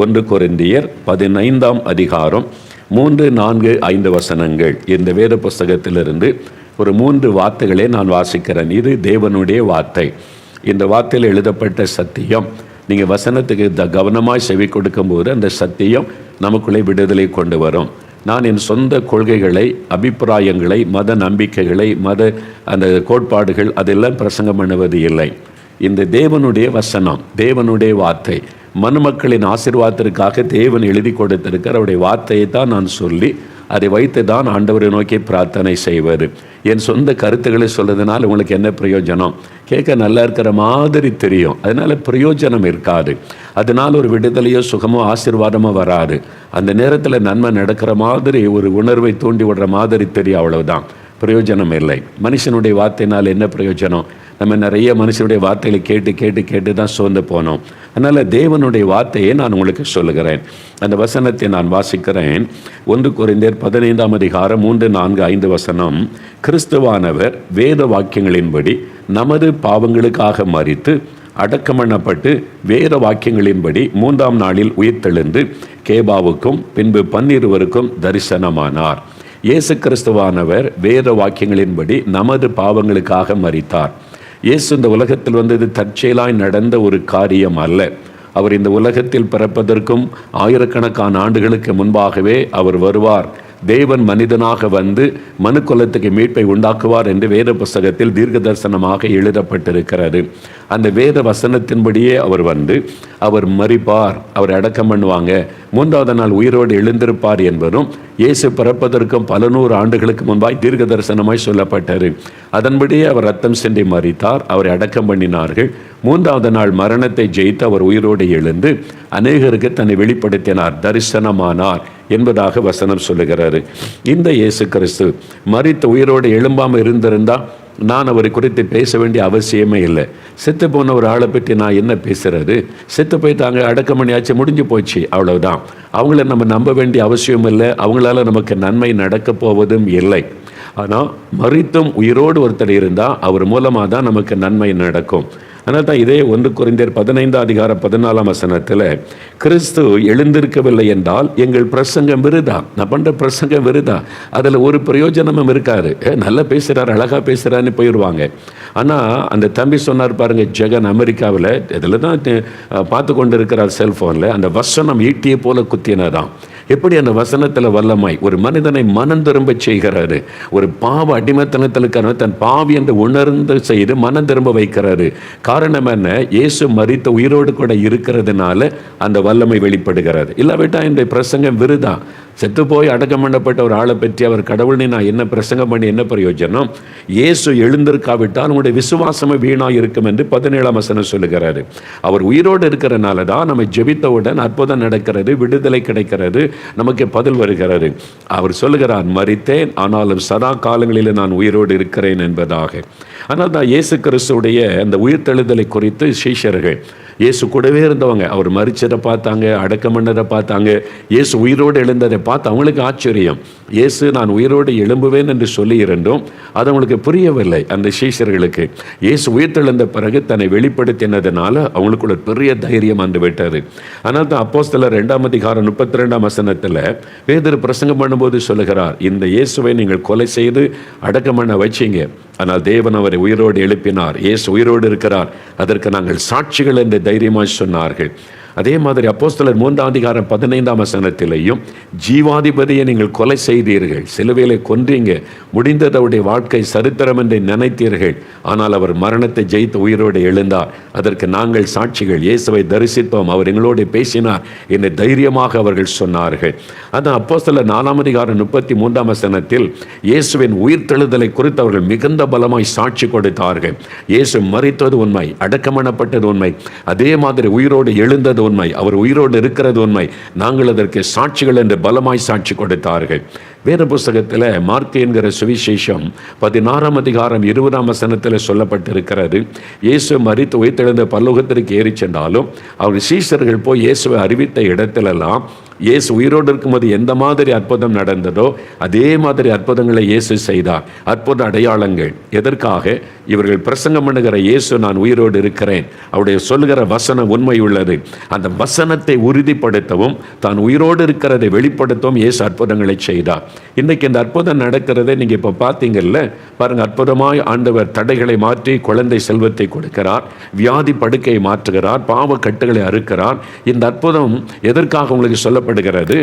1 கொரிந்தியர் 15ஆம் அதிகாரம் 3, 4, 5 வசனங்கள். இந்த வேத புஸ்தகத்திலிருந்து ஒரு 3 வார்த்தைகளை நான் வாசிக்கிறேன். இது தேவனுடைய வார்த்தை. இந்த வார்த்தையில் எழுதப்பட்ட சத்தியம் நீங்கள் வசனத்துக்கு கவனமாய் செவி கொடுக்கும்போது அந்த சத்தியம் நமக்குள்ளே விடுதலை கொண்டு வரும். நான் என் சொந்த கொள்கைகளை, அபிப்பிராயங்களை, மத நம்பிக்கைகளை, அந்த கோட்பாடுகள் அதெல்லாம் பிரசங்கம் பண்ணுவது இல்லை. இந்த தேவனுடைய வசனம், தேவனுடைய வார்த்தை, மனுமக்களின் ஆசீர்வாதத்திற்காக தேவன் எழுதி கொடுத்திருக்கிற அவருடைய வார்த்தையை தான் நான் சொல்லி அதை வைத்து தான் ஆண்டவரை நோக்கி பிரார்த்தனை செய்வது. என் சொந்த கருத்துக்களை சொல்றதுனால உங்களுக்கு என்ன பிரயோஜனம்? கேட்க நல்லா இருக்கிற மாதிரி தெரியும், அதனால பிரயோஜனம் இருக்காது. அதனால் ஒரு விடுதலையோ சுகமோ ஆசீர்வாதமோ வராது. அந்த நேரத்தில் நன்மை நடக்கிற மாதிரி ஒரு உணர்வை தூண்டி விடுற மாதிரி தெரியும், அவ்வளவுதான். பிரயோஜனம் இல்லை. மனுஷனுடைய வார்த்தையினால் என்ன பிரயோஜனம்? நம்ம நிறைய மனுஷனுடைய வார்த்தைகளை கேட்டு தான் சோர்ந்து போனோம். அதனால் தேவனுடைய வார்த்தையை நான் உங்களுக்கு சொல்லுகிறேன். அந்த வசனத்தை நான் வாசிக்கிறேன். 1 கொரிந்தியர் 15ஆம் அதிகாரம் 3, 4, 5 வசனம். கிறிஸ்துவானவர் வேத வாக்கியங்களின்படி நமது பாவங்களுக்காக மரித்து அடக்கம் பண்ணப்பட்டு வேத வாக்கியங்களின்படி 3ஆம் நாளில் உயிர்த்தெழுந்து கேபாவுக்கும் பின்பு 12 தரிசனமானார். இயேசு கிறிஸ்துவானவர் வேத வாக்கியங்களின்படி நமது பாவங்களுக்காக மரித்தார். இயேசு இந்த உலகத்தில் வந்தது தற்செயலாய் நடந்த ஒரு காரியம் அல்ல. அவர் இந்த உலகத்தில் பிறப்பதற்கும் ஆயிரக்கணக்கான ஆண்டுகளுக்கு முன்பாகவே அவர் வருவார். தேவன் மனிதனாக வந்து மனுக்குலத்துக்கு மீட்பை உண்டாக்குவார் என்று வேத புஸ்தகத்தில் தீர்க்க தரிசனமாக எழுதப்பட்டிருக்கிறது. அந்த வேத வசனத்தின்படியே அவர் வந்து அவர் மரிப்பார், அவர் அடக்கம் பண்ணுவாங்க, 3ஆவது நாள் உயிரோடு எழுந்திருப்பார் என்பதும் இயேசு பிறப்பதற்கும் பல 100 ஆண்டுகளுக்கு முன்பாய் தீர்க்க தரிசனமாய் சொல்லப்பட்டது. அதன்படியே அவர் ரத்தம் சிந்தி மரித்தார், அவரை அடக்கம் பண்ணினார்கள். 3ஆவது நாள் மரணத்தை ஜெயித்து அவர் உயிரோடு எழுந்து அநேகருக்கு தன்னை வெளிப்படுத்தினார், தரிசனமானார் என்பதாக வசனம் சொல்லுகிறாரு. இந்த இயேசு கிறிஸ்து மரித்த உயிரோடு எழும்பாமல் இருந்திருந்தால் நான் அவரை குறித்து பேச வேண்டிய அவசியமே இல்லை. செத்து போன ஒரு ஆளை பற்றி நான் என்ன பேசுறது? செத்து போயிட்டாங்க, அடக்கம் பண்ணியாச்சு, முடிஞ்சு போச்சு, அவ்வளவுதான். அவங்கள நம்ம நம்ப வேண்டிய அவசியம் இல்லை. அவங்களால நமக்கு நன்மை நடக்க போவதும் இல்லை. ஆனால் மரித்தும் உயிரோடு ஒருத்தர் இருந்தால் அவர் மூலமாக தான் நமக்கு நன்மை நடக்கும். அதனால் தான் இதே 1 கொரிந்தியர் 15ஆம் அதிகாரம் 14ஆம் வசனத்தில் கிறிஸ்து எழுந்திருக்கவில்லை என்றால் எங்கள் பிரசங்கம் விருதா, நான் பண்ணுற பிரசங்கம் விருதா, அதில் ஒரு பிரயோஜனமும் இருக்காது. நல்லா பேசுகிறார், அழகாக பேசுகிறான்னு போயிடுவாங்க. ஆனால் அந்த தம்பி சொன்னார் பாருங்க, ஜெகன் அமெரிக்காவில் இதில் தான் பார்த்து கொண்டு இருக்கிறார் செல்ஃபோனில், அந்த வசனம் ஈட்டியை போல குத்தினதான். எப்படி அந்த வசனத்தில் வல்லமாய் ஒரு மனிதனை மனம் திரும்ப செய்கிறாரு. ஒரு பாவ அடிமைத்தனத்திற்கான தன் பாவி என்று உணர்ந்து செய்து மனம் திரும்ப வைக்கிறாரு. காரணம் என்ன? இயேசு மரித்த உயிரோடு கூட இருக்கிறதுனால அந்த வல்லமை வெளிப்படுகிறது. இல்லாவிட்டால் இந்த பிரசங்கம் விருதா. செத்து போய் அடக்கம் பண்ணப்பட்ட ஒரு ஆளை பற்றி அவர் கடவுள்னு நான் என்ன பிரசங்கம் பண்ணி என்ன பிரயோஜனம்? இயேசு எழுந்திருக்காவிட்டால் உங்களுடைய விசுவாசமே வீணாக இருக்கும் என்று 17ஆம் வசனம் சொல்லுகிறாரு. அவர் உயிரோடு இருக்கிறனால தான் நம்ம ஜெபித்தவுடன் அற்புதம் நடக்கிறது, விடுதலை கிடைக்கிறது, நமக்கு பதில் வருகிறது. அவர் சொல்லுகிறார், மரித்தேன் ஆனாலும் சதா காலங்களில் நான் உயிரோடு இருக்கிறேன் என்பதாக. ஆனால் தான் இயேசு கிறிஸ்துடைய அந்த உயிர்த்தெழுதலை குறித்து சீஷர்கள், இயேசு கூடவே இருந்தவங்க, அவர் மரிச்சதை பார்த்தாங்க, அடக்கம் பண்ணதை பார்த்தாங்க, இயேசு உயிரோடு எழுந்ததை பார்த்து அவங்களுக்கு ஆச்சரியம். இயேசு நான் உயிரோடு எழும்புவேன் என்று சொல்லி இருந்தோம், அது அவங்களுக்கு புரியவில்லை. அந்த சீஷர்களுக்கு இயேசு உயிர்த்தெழுந்த பிறகு தன்னை வெளிப்படுத்தினதுனால அவங்களுக்குள்ள பெரிய தைரியம் வந்து விட்டது. ஆனால் தான் அப்போஸ்தலர் 2ஆம் அதிகாரம் 32ஆம் வசனத்தில் பேதுரு பிரசங்கம் பண்ணும்போது சொல்லுகிறார், இந்த இயேசுவை நீங்கள் கொலை செய்து அடக்கம் பண்ண வச்சிங்க, ஆனால் தேவன் அவரை உயிரோடு எழுப்பினார், இயேசு உயிரோடு இருக்கிறார், அதற்கு நாங்கள் சாட்சிகள் என்று தைரியமாய் சொன்னார்கள். அதே மாதிரி அப்போஸ்தலர் 3ஆம் அதிகாரம் 15ஆம் வசனத்திலேயும் ஜீவாதிபதியை நீங்கள் கொலை செய்தீர்கள், சிலுவையிலே கொன்றீங்க, முடிந்தது அவருடைய வாழ்க்கை சரித்திரம் என்று நினைத்தீர்கள், ஆனால் அவர் மரணத்தை ஜெயித்து உயிரோடு எழுந்தார், அதற்கு நாங்கள் சாட்சிகள், இயேசுவை தரிசித்தோம், அவர் எங்களோடு பேசினார் என்று தைரியமாக அவர்கள் சொன்னார்கள். அதான் அப்போஸ்தலர் 4ஆம் அதிகாரம் 33ஆம் வசனத்தில் இயேசுவின் உயிர்த்தெழுதலை குறித்து அவர்கள் மிகுந்த பலமாய் சாட்சி கொடுத்தார்கள். இயேசு மரித்தது உண்மை, அடக்கமணப்பட்டது உண்மை, அதே மாதிரி உயிரோடு எழுந்தது உண்மை, அவர் உயிரோடு இருக்கிறது உண்மை, நாங்கள் அதற்கு சாட்சிகள் என்று பலமாய் சாட்சி கொடுத்தார்கள். வேத புஸ்தகத்தில் மார்க்கு என்கிற சுவிசேஷம் 16ஆம் அதிகாரம் 20ஆம் வசனத்தில் சொல்லப்பட்டிருக்கிறது. இயேசு மரித்து உயிர்த்தெழுந்த பரலோகத்திற்கு ஏறி சென்றாலும் அவர் சீஷர்கள் போய் இயேசுவை அறிவித்த இடத்திலெல்லாம் இயேசு உயிரோடு இருக்கும்போது எந்த மாதிரி அற்புதம் நடந்ததோ அதே மாதிரி அற்புதங்களை இயேசு செய்தார். அற்புத அடையாளங்கள் எதற்காக? இவர்கள் பிரசங்கம் பண்ணுகிற இயேசு நான் உயிரோடு இருக்கிறேன், அவருடைய சொல்லுகிற வசனம் உண்மை உள்ளது, அந்த வசனத்தை உறுதிப்படுத்தவும் தான் உயிரோடு இருக்கிறதை வெளிப்படுத்தவும் இயேசு அற்புதங்களை செய்தார். இன்றைக்கு இந்த அற்புதம் நடக்கிறதை நீங்கள் இப்போ பார்த்தீங்கல்ல, பாருங்க, அற்புதமாய் ஆண்டவர் தடைகளை மாற்றி குழந்தை செல்வத்தை கொடுக்கிறார், வியாதி படுக்கையை மாற்றுகிறார், பாவ கட்டுகளை அறுக்கிறார். இந்த அற்புதம் எதற்காக உங்களுக்கு சொல்லப்படுகிறது?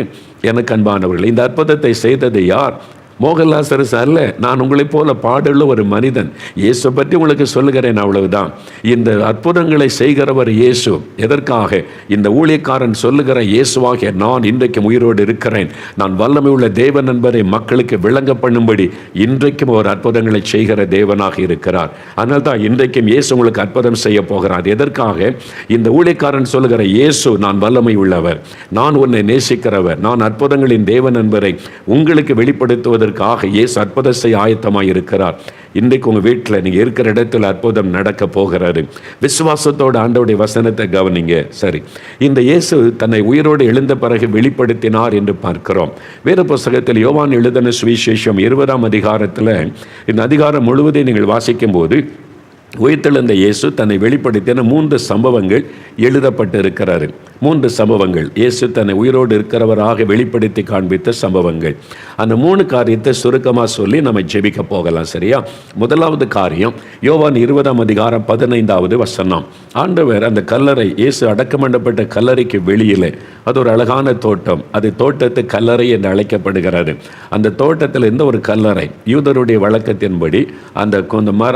எனக்கு அன்பானவர்கள், இந்த அற்புதத்தை செய்தது யார்? மோகன்லாசரஸ் அல்ல. நான் உங்களைப் போல பாடுள்ள ஒரு மனிதன். இயேசு பற்றி உங்களுக்கு சொல்லுகிறேன், அவ்வளவுதான். இந்த அற்புதங்களை செய்கிறவர் இயேசு. எதற்காக? இந்த ஊழியக்காரன் சொல்லுகிற இயேசுவாகிய நான் இன்றைக்கும் உயிரோடு இருக்கிறேன், நான் வல்லமை உள்ள தேவன் என்பதை மக்களுக்கு விளங்க பண்ணும்படி இன்றைக்கும் ஒரு அற்புதங்களை செய்கிற தேவனாக இருக்கிறார். அதனால் தான் இன்றைக்கும் இயேசு உங்களுக்கு அற்புதம் செய்ய போகிறார். எதற்காக? இந்த ஊழியக்காரன் சொல்லுகிற இயேசு நான் வல்லமை உள்ளவர், நான் உன்னை நேசிக்கிறவர், நான் அற்புதங்களின் தேவன் என்பதை உங்களுக்கு வெளிப்படுத்துவதற்கு இயேசு அற்புதம் செய்ய ஆயத்தமாய் இருக்கிறார். இன்றைக்கு உங்க வீட்டில் நீங்க இருக்கிற இடத்துல அற்புதம் நடக்க போகிறாரு. விசுவாசத்தோடு ஆண்டவருடைய வசனத்தை கவனிங்க. சரி, இந்த இயேசு தன்னை உயிரோடு எழுந்த பிறகு வெளிப்படுத்தினார் என்று பார்க்கிறோம். வேத புத்தகத்தில் யோவான் எழுதின சுவிசேஷம் 20ஆம் அதிகாரத்தில் இந்த அதிகாரம் முழுவதையும் நீங்கள் வாசிக்கும் போது உயிர்த்தெழுந்த இயேசு தன்னை வெளிப்படுத்தின 3 சம்பவங்கள் எழுதப்பட்டு இருக்கிறாரு. 3 சம்பவங்கள் இயேசு தன்னை உயிரோடு இருக்கிறவராக வெளிப்படுத்தி காண்பித்த சம்பவங்கள். அந்த 3 காரியத்தை சுருக்கமாக சொல்லி நம்ம ஜெபிக்க போகலாம். சரியா? முதலாவது காரியம் யோவான் 20ஆம் அதிகாரம் 15வது வசனம். ஆண்டவர் அந்த கல்லறை, இயேசு அடக்கம் பண்ணப்பட்ட கல்லறைக்கு வெளியிலே அது ஒரு அழகான தோட்டம், அது தோட்டத்து கல்லறை என்று அழைக்கப்படுகிறது. அந்த தோட்டத்தில் இருந்த ஒரு கல்லறை, யூதருடைய வழக்கத்தின்படி அந்த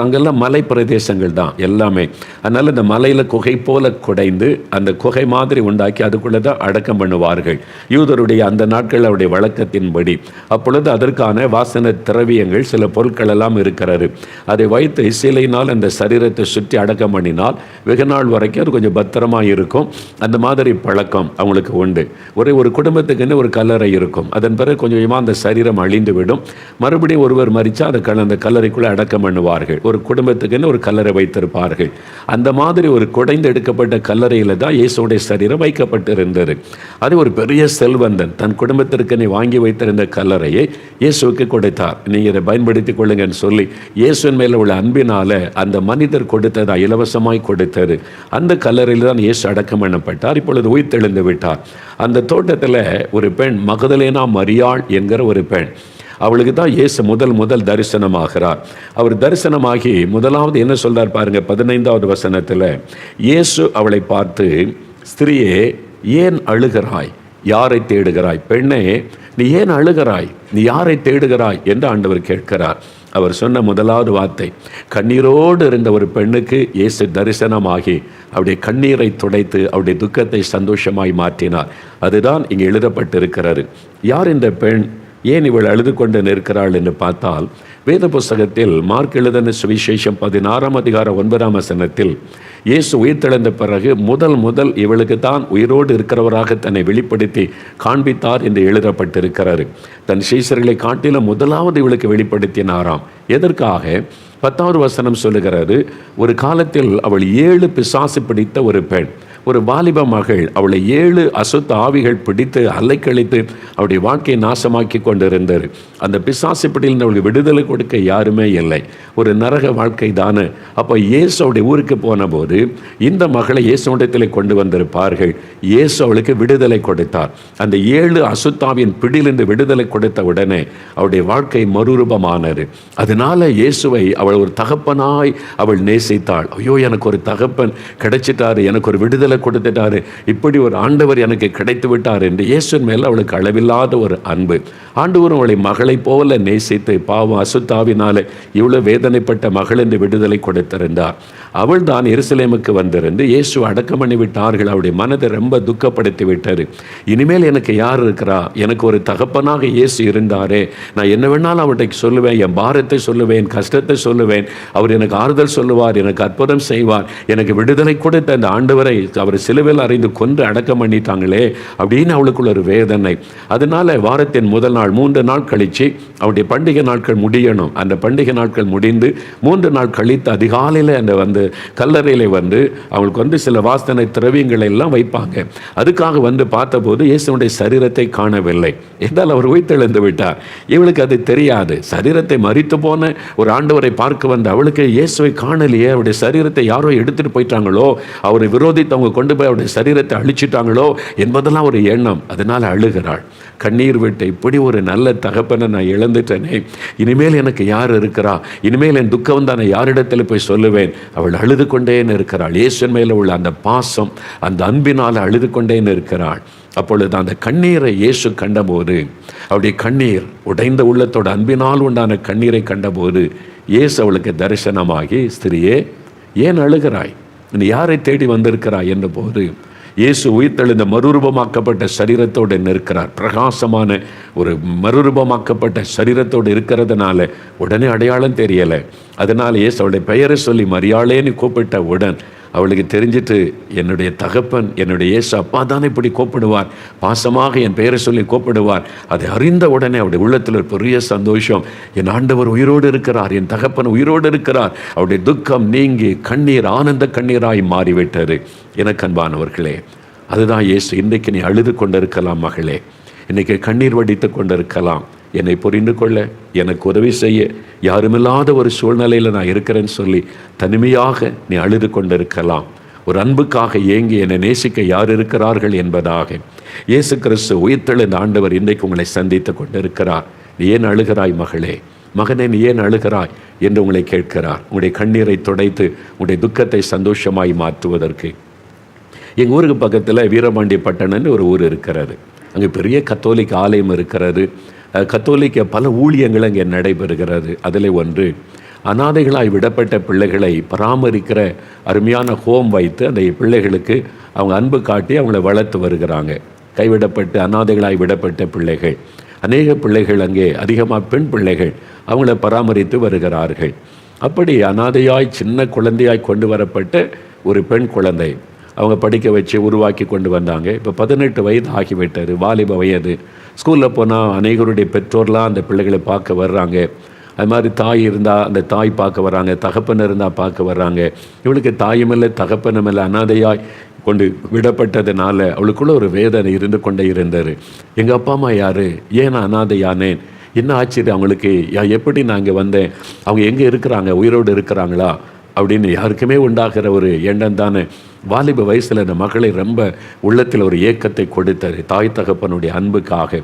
அங்கெல்லாம் மலை பிரதேசங்கள் தான் எல்லாமே. அதனால இந்த மலையில குகை போல குடைந்து அந்த குகை மாதிரி உண்டாக்கி அதுக்குள்ள தான் அடக்கம் பண்ணுவார்கள் யூதருடைய அந்த நாட்கள் அவருடைய வழக்கத்தின்படி. அப்பொழுது அதற்கான வாசனை திரவியங்கள் சில பொருட்கள் எல்லாம் இருக்கிறது. அதை வைத்து சிலையினால் அந்த சரீரத்தை சுற்றி அடக்கம் பண்ணினால் வெகு நாள் வரைக்கும் அது கொஞ்சம் பத்திரமா இருக்கும். அந்த மாதிரி பழக்கம் அவங்களுக்கு உண்டு. ஒரு குடும்பத்துக்குன்னு ஒரு கல்லறை இருக்கும். அதன் பிறகு கொஞ்சமாக அந்த சரீரம் அழிந்து விடும். மறுபடியும் ஒருவர் மரிச்சா அந்த கல்லறைக்குள்ள அடக்கம் பண்ணுவார்கள். ஒரு குடும்பத்துக்குன்னு ஒரு கல்லறை வைத்திருப்பார்கள். அந்த மாதிரி ஒரு குடைந்து எடுக்கப்பட்ட கல்லறையில் தான் இயேசுடைய சரீரம் வைக்கப்பட்டிருந்தது. அது ஒரு பெரிய செல்வந்தன் தன் குடும்பத்திற்கு வாங்கி வைத்திருந்த கல்லறையை இயேசுவுக்கு கொடுத்தார். நீங்க இதை பயன்படுத்திக் கொள்ளுங்கன்னு சொல்லி இயேசுவின் மேல உள்ள அன்பினால அந்த மனிதர் கொடுத்ததா இலவசமாய் கொடுத்தது. அந்த கல்லறையில் தான் இயேசு அடக்கம் பண்ணப்பட்டார். இப்பொழுது உயிர்த்தெழுந்து விட்டார். அந்த தோட்டத்தில் ஒரு பெண், மகதலேனா மரியாள் என்கிற ஒரு பெண், அவளுக்கு தான் இயேசு முதல் தரிசனமாகிறார். அவர் தரிசனமாகி முதலாவது என்ன சொல்றார் பாருங்க, 15வது வசனத்தில் இயேசு அவளை பார்த்து, ஸ்திரியே ஏன் அழுகிறாய், யாரை தேடுகிறாய்? பெண்ணே நீ ஏன் அழுகிறாய், நீ யாரை தேடுகிறாய் என்று ஆண்டவர் கேட்கிறார். அவர் சொன்ன முதலாவது வார்த்தை, கண்ணீரோடு இருந்த ஒரு பெண்ணுக்கு இயேசு தரிசனமாகி அவருடைய கண்ணீரை துடைத்து அவருடைய துக்கத்தை சந்தோஷமாய் மாற்றினார். அதுதான் இங்கே எழுதப்பட்டிருக்கிறது. யார் இந்த பெண், ஏன் இவள் அழுது கொண்டு நிற்கிறாள் என்று பார்த்தால், வேத புஸ்தகத்தில் மார்க் எழுதின சுவிசேஷம் 16ஆம் அதிகாரம் 9ஆம் வசனத்தில் இயேசு உயிர்த்தெழுந்த பிறகு முதல் இவளுக்கு தான் உயிரோடு இருக்கிறவராக தன்னை வெளிப்படுத்தி காண்பித்தார் என்று எழுதப்பட்டிருக்கிறார். தன் சீஷர்களை காட்டிலும் முதலாவது இவளுக்கு வெளிப்படுத்தினாராம். எதற்காக? 10வது வசனம் சொல்லுகிறது, ஒரு காலத்தில் அவள் 7 பிசாசு பிடித்த ஒரு பெண், ஒரு வாலிப மகள். அவளை 7 அசுத்த ஆவிகள் பிடித்து அலைக்கழித்து அவருடைய வாழ்க்கையை நாசமாக்கி கொண்டிருந்தார். அந்த பிசாசு பிடியில் அவளுக்கு விடுதலை கொடுக்க யாருமே இல்லை. ஒரு நரக வாழ்க்கை தானே. அப்போ இயேசு அவருடைய ஊருக்கு போன போது இந்த மகளை இயேசுவிடத்தில் கொண்டு வந்திருப்பார்கள். இயேசு அவளுக்கு விடுதலை கொடுத்தார். அந்த 7 அசுத்தாவின் பிடியிலிருந்து விடுதலை கொடுத்த உடனே அவருடைய வாழ்க்கை மறுரூபமானது. அதனால இயேசுவை அவள் ஒரு தகப்பனாய் அவள் நேசித்தாள். ஐயோ, எனக்கு ஒரு தகப்பன் கிடைச்சிட்டாரு, எனக்கு ஒரு விடுதலை கொடுத்துட்டாரு, இப்படி ஒரு ஆண்டவர் எனக்கு கிடைத்து விட்டார் என்று இயேசுவின் மேல் அவளுக்கு அளவில்லாத ஒரு அன்பு. ஆண்டவரும் அவளை மகளை போல நேசித்து பாவம் அசுத்தாவினாலே இவ்வளவு வேதனைப்பட்ட மகள் என்று விடுதலை கொடுத்திருந்தார். அவள் தான் எருசலேமுக்கு வந்திருந்து இயேசு அடக்கம் பண்ணி விட்டார்கள். அவருடைய மனதை ரொம்ப துக்கப்படுத்தி விட்டாரு. இனிமேல் எனக்கு யார் இருக்கிறா, எனக்கு ஒரு தகப்பனாக இயேசு இருந்தாரே, நான் என்ன வேணாலும் அவர்கிட்ட சொல்லுவேன், என் பாரத்தை சொல்லுவேன், கஷ்டத்தை சொல்லுவேன், அவர் எனக்கு ஆறுதல் சொல்லுவார், எனக்கு அற்புதம் செய்வார், எனக்கு விடுதலை கொடுத்த அந்த ஆண்டவரை அவர் சிலுவையில் அறைந்து கொன்று அடக்கம் பண்ணிட்டாங்களே அப்படின்னு அவளுக்குள்ள ஒரு வேதனை. அதனால வாரத்தின் முதல் நாள் 3 நாள் கழித்து அவருடைய பண்டிகை நாட்கள் முடியணும். அந்த பண்டிகை நாட்கள் முடிந்து 3 நாள் கழித்து அதிகாலையில் அந்த கல்லறையில் அவங்களுக்கு சில வாசனை திரவியங்களை எல்லாம் வைப்பாங்க. அதுக்காக பார்த்தபோது இயேசுனுடைய சரீரத்தை காணவில்லை என்றால் அவர் உயிர்த்தெழுந்து விட்டார். இவளுக்கு அது தெரியாது. சரீரத்தை மரித்து போன ஒரு ஆண்டவரை பார்க்க வந்த அவளுக்கு இயேசுவை காணலையே, அவருடைய சரீரத்தை யாரோ எடுத்துட்டு போயிட்டாங்களோ, அவரை விரோதித்தவங்க கொண்டு போய் அவருடைய சரீரத்தை அழிச்சிட்டாங்களோ என்பதெல்லாம் ஒரு எண்ணம். அதனால அழுகிறாள், கண்ணீர் விட்டு, இப்படி ஒரு நல்ல தகப்பனை நான் இழந்துட்டேனே, இனிமேல் எனக்கு யார் இருக்கிறா, இனிமேல் என் துக்கம் தான் நான் யாரிடத்தில் போய் சொல்லுவேன். அவள் அழுது கொண்டேன்னு இருக்கிறாள். இயேசுவின் மேலே உள்ள அந்த பாசம், அந்த அன்பினால் அழுது கொண்டேன்னு இருக்கிறாள். அப்பொழுது அந்த கண்ணீரை இயேசு கண்டபோது, அவருடைய கண்ணீர் உடைந்த உள்ளத்தோட அன்பினால் உண்டான கண்ணீரை கண்டபோது இயேசு அவளுக்கு தரிசனமாகி, ஸ்திரியே ஏன் அழுகிறாய், நீ யாரை தேடி வந்திருக்கிறாய் என்ற போது இயேசு உயிர்த்தெழுந்த மறுரூபமாக்கப்பட்ட சரீரத்தோடு நிற்கிறார். பிரகாசமான ஒரு மறுரூபமாக்கப்பட்ட சரீரத்தோடு இருக்கிறதுனால உடனே அடையாளம் தெரியலை. அதனால் இயேசு அவளுடைய பெயரை சொல்லி மரியாளேன்னு கூப்பிட்ட உடன் அவளுக்கு தெரிஞ்சிட்டு, என்னுடைய தகப்பன், என்னுடைய இயேசு அப்பா தானே இப்படி கூப்பிடுவார், பாசமாக என் பெயரை சொல்லி கூப்பிடுவார். அதை அறிந்த உடனே அவருடைய உள்ளத்தில் ஒரு பெரிய சந்தோஷம். என் ஆண்டவர் உயிரோடு இருக்கிறார், என் தகப்பன் உயிரோடு இருக்கிறார். அவருடைய துக்கம் நீங்கி கண்ணீர் ஆனந்த கண்ணீராய் மாறிவிட்டது. எனக்கு அன்பானவர்களே, அதுதான் இயேசு. இன்றைக்கு நீ அழுது கொண்டிருக்கலாம் மகளே, இன்றைக்கி கண்ணீர் வடித்து கொண்டிருக்கலாம். என்னை புரிந்து கொள்ள, எனக்கு உதவி செய்ய யாருமில்லாத ஒரு சூழ்நிலையில் நான் இருக்கிறேன்னு சொல்லி தனிமையாக நீ அழுது கொண்டிருக்கலாம். ஒரு அன்புக்காக ஏங்கி என்னை நேசிக்க யார் இருக்கிறார்கள் என்பதாக இயேசு கிறிஸ்து உயிர்த்தெழுந்த ஆண்டவர் இன்றைக்கு உங்களை சந்தித்து கொண்டிருக்கிறார். நீ ஏன் அழுகிறாய் மகளே, மகனே நீ ஏன் அழுகிறாய் என்று உங்களை கேட்கிறார். உங்களுடைய கண்ணீரை துடைத்து உங்களுடைய துக்கத்தை சந்தோஷமாய் மாற்றுவதற்கு. எங்கள் ஊருக்கு பக்கத்தில் வீரபாண்டிய பட்டணம்னு ஒரு ஊர் இருக்கிறது. அங்கே பெரிய கத்தோலிக்க ஆலயம் இருக்கிறது. கத்தோலிக்க பல ஊழியங்கள் அங்கே நடைபெறுகிறது. அதில் ஒன்று, அனாதைகளாய் விடப்பட்ட பிள்ளைகளை பராமரிக்கிற அருமையான ஹோம் வைத்து அந்த பிள்ளைகளுக்கு அவங்க அன்பு காட்டி அவங்கள வளர்த்து வருகிறாங்க. கைவிடப்பட்டு அனாதைகளாய் விடப்பட்ட பிள்ளைகள், அநேக பிள்ளைகள் அங்கே அதிகமாக பெண் பிள்ளைகள் அவங்கள பராமரித்து வருகிறார்கள். அப்படி அனாதையாய் சின்ன குழந்தையாய் கொண்டு வரப்பட்ட ஒரு பெண் குழந்தை அவங்க படிக்க வச்சு உருவாக்கி கொண்டு வந்தாங்க. இப்போ 18 வயது ஆகிவிட்டது, வாலிப வயது. ஸ்கூலில் போனால் அநேகருடைய பெற்றோர்லாம் அந்த பிள்ளைகளை பார்க்க வர்றாங்க. அது மாதிரி தாய் இருந்தால் அந்த தாய் பார்க்க வர்றாங்க, தகப்பன் இருந்தால் பார்க்க வர்றாங்க. இவளுக்கு தாயும் இல்லை தகப்பனும் இல்லை, அனாதையாய் கொண்டு விடப்பட்டதுனால அவளுக்குள்ள ஒரு வேதனை இருந்து கொண்டே இருந்தது. எங்கள் அப்பா அம்மா யார், ஏன் நான் அனாதையானேன், என்ன ஆச்சரியம் அவங்களுக்கு, எப்படி நான் இங்கே வந்தேன், அவங்க எங்கே இருக்கிறாங்க, உயிரோடு இருக்கிறாங்களா அப்படின்னு யாருக்குமே உண்டாகிற ஒரு எண்ணம் தானே. வாலிப வயசில் அந்த மகளை ரொம்ப உள்ளத்தில் ஒரு ஏக்கத்தை கொடுத்தார் தாய் தகப்பனுடைய அன்புக்காக.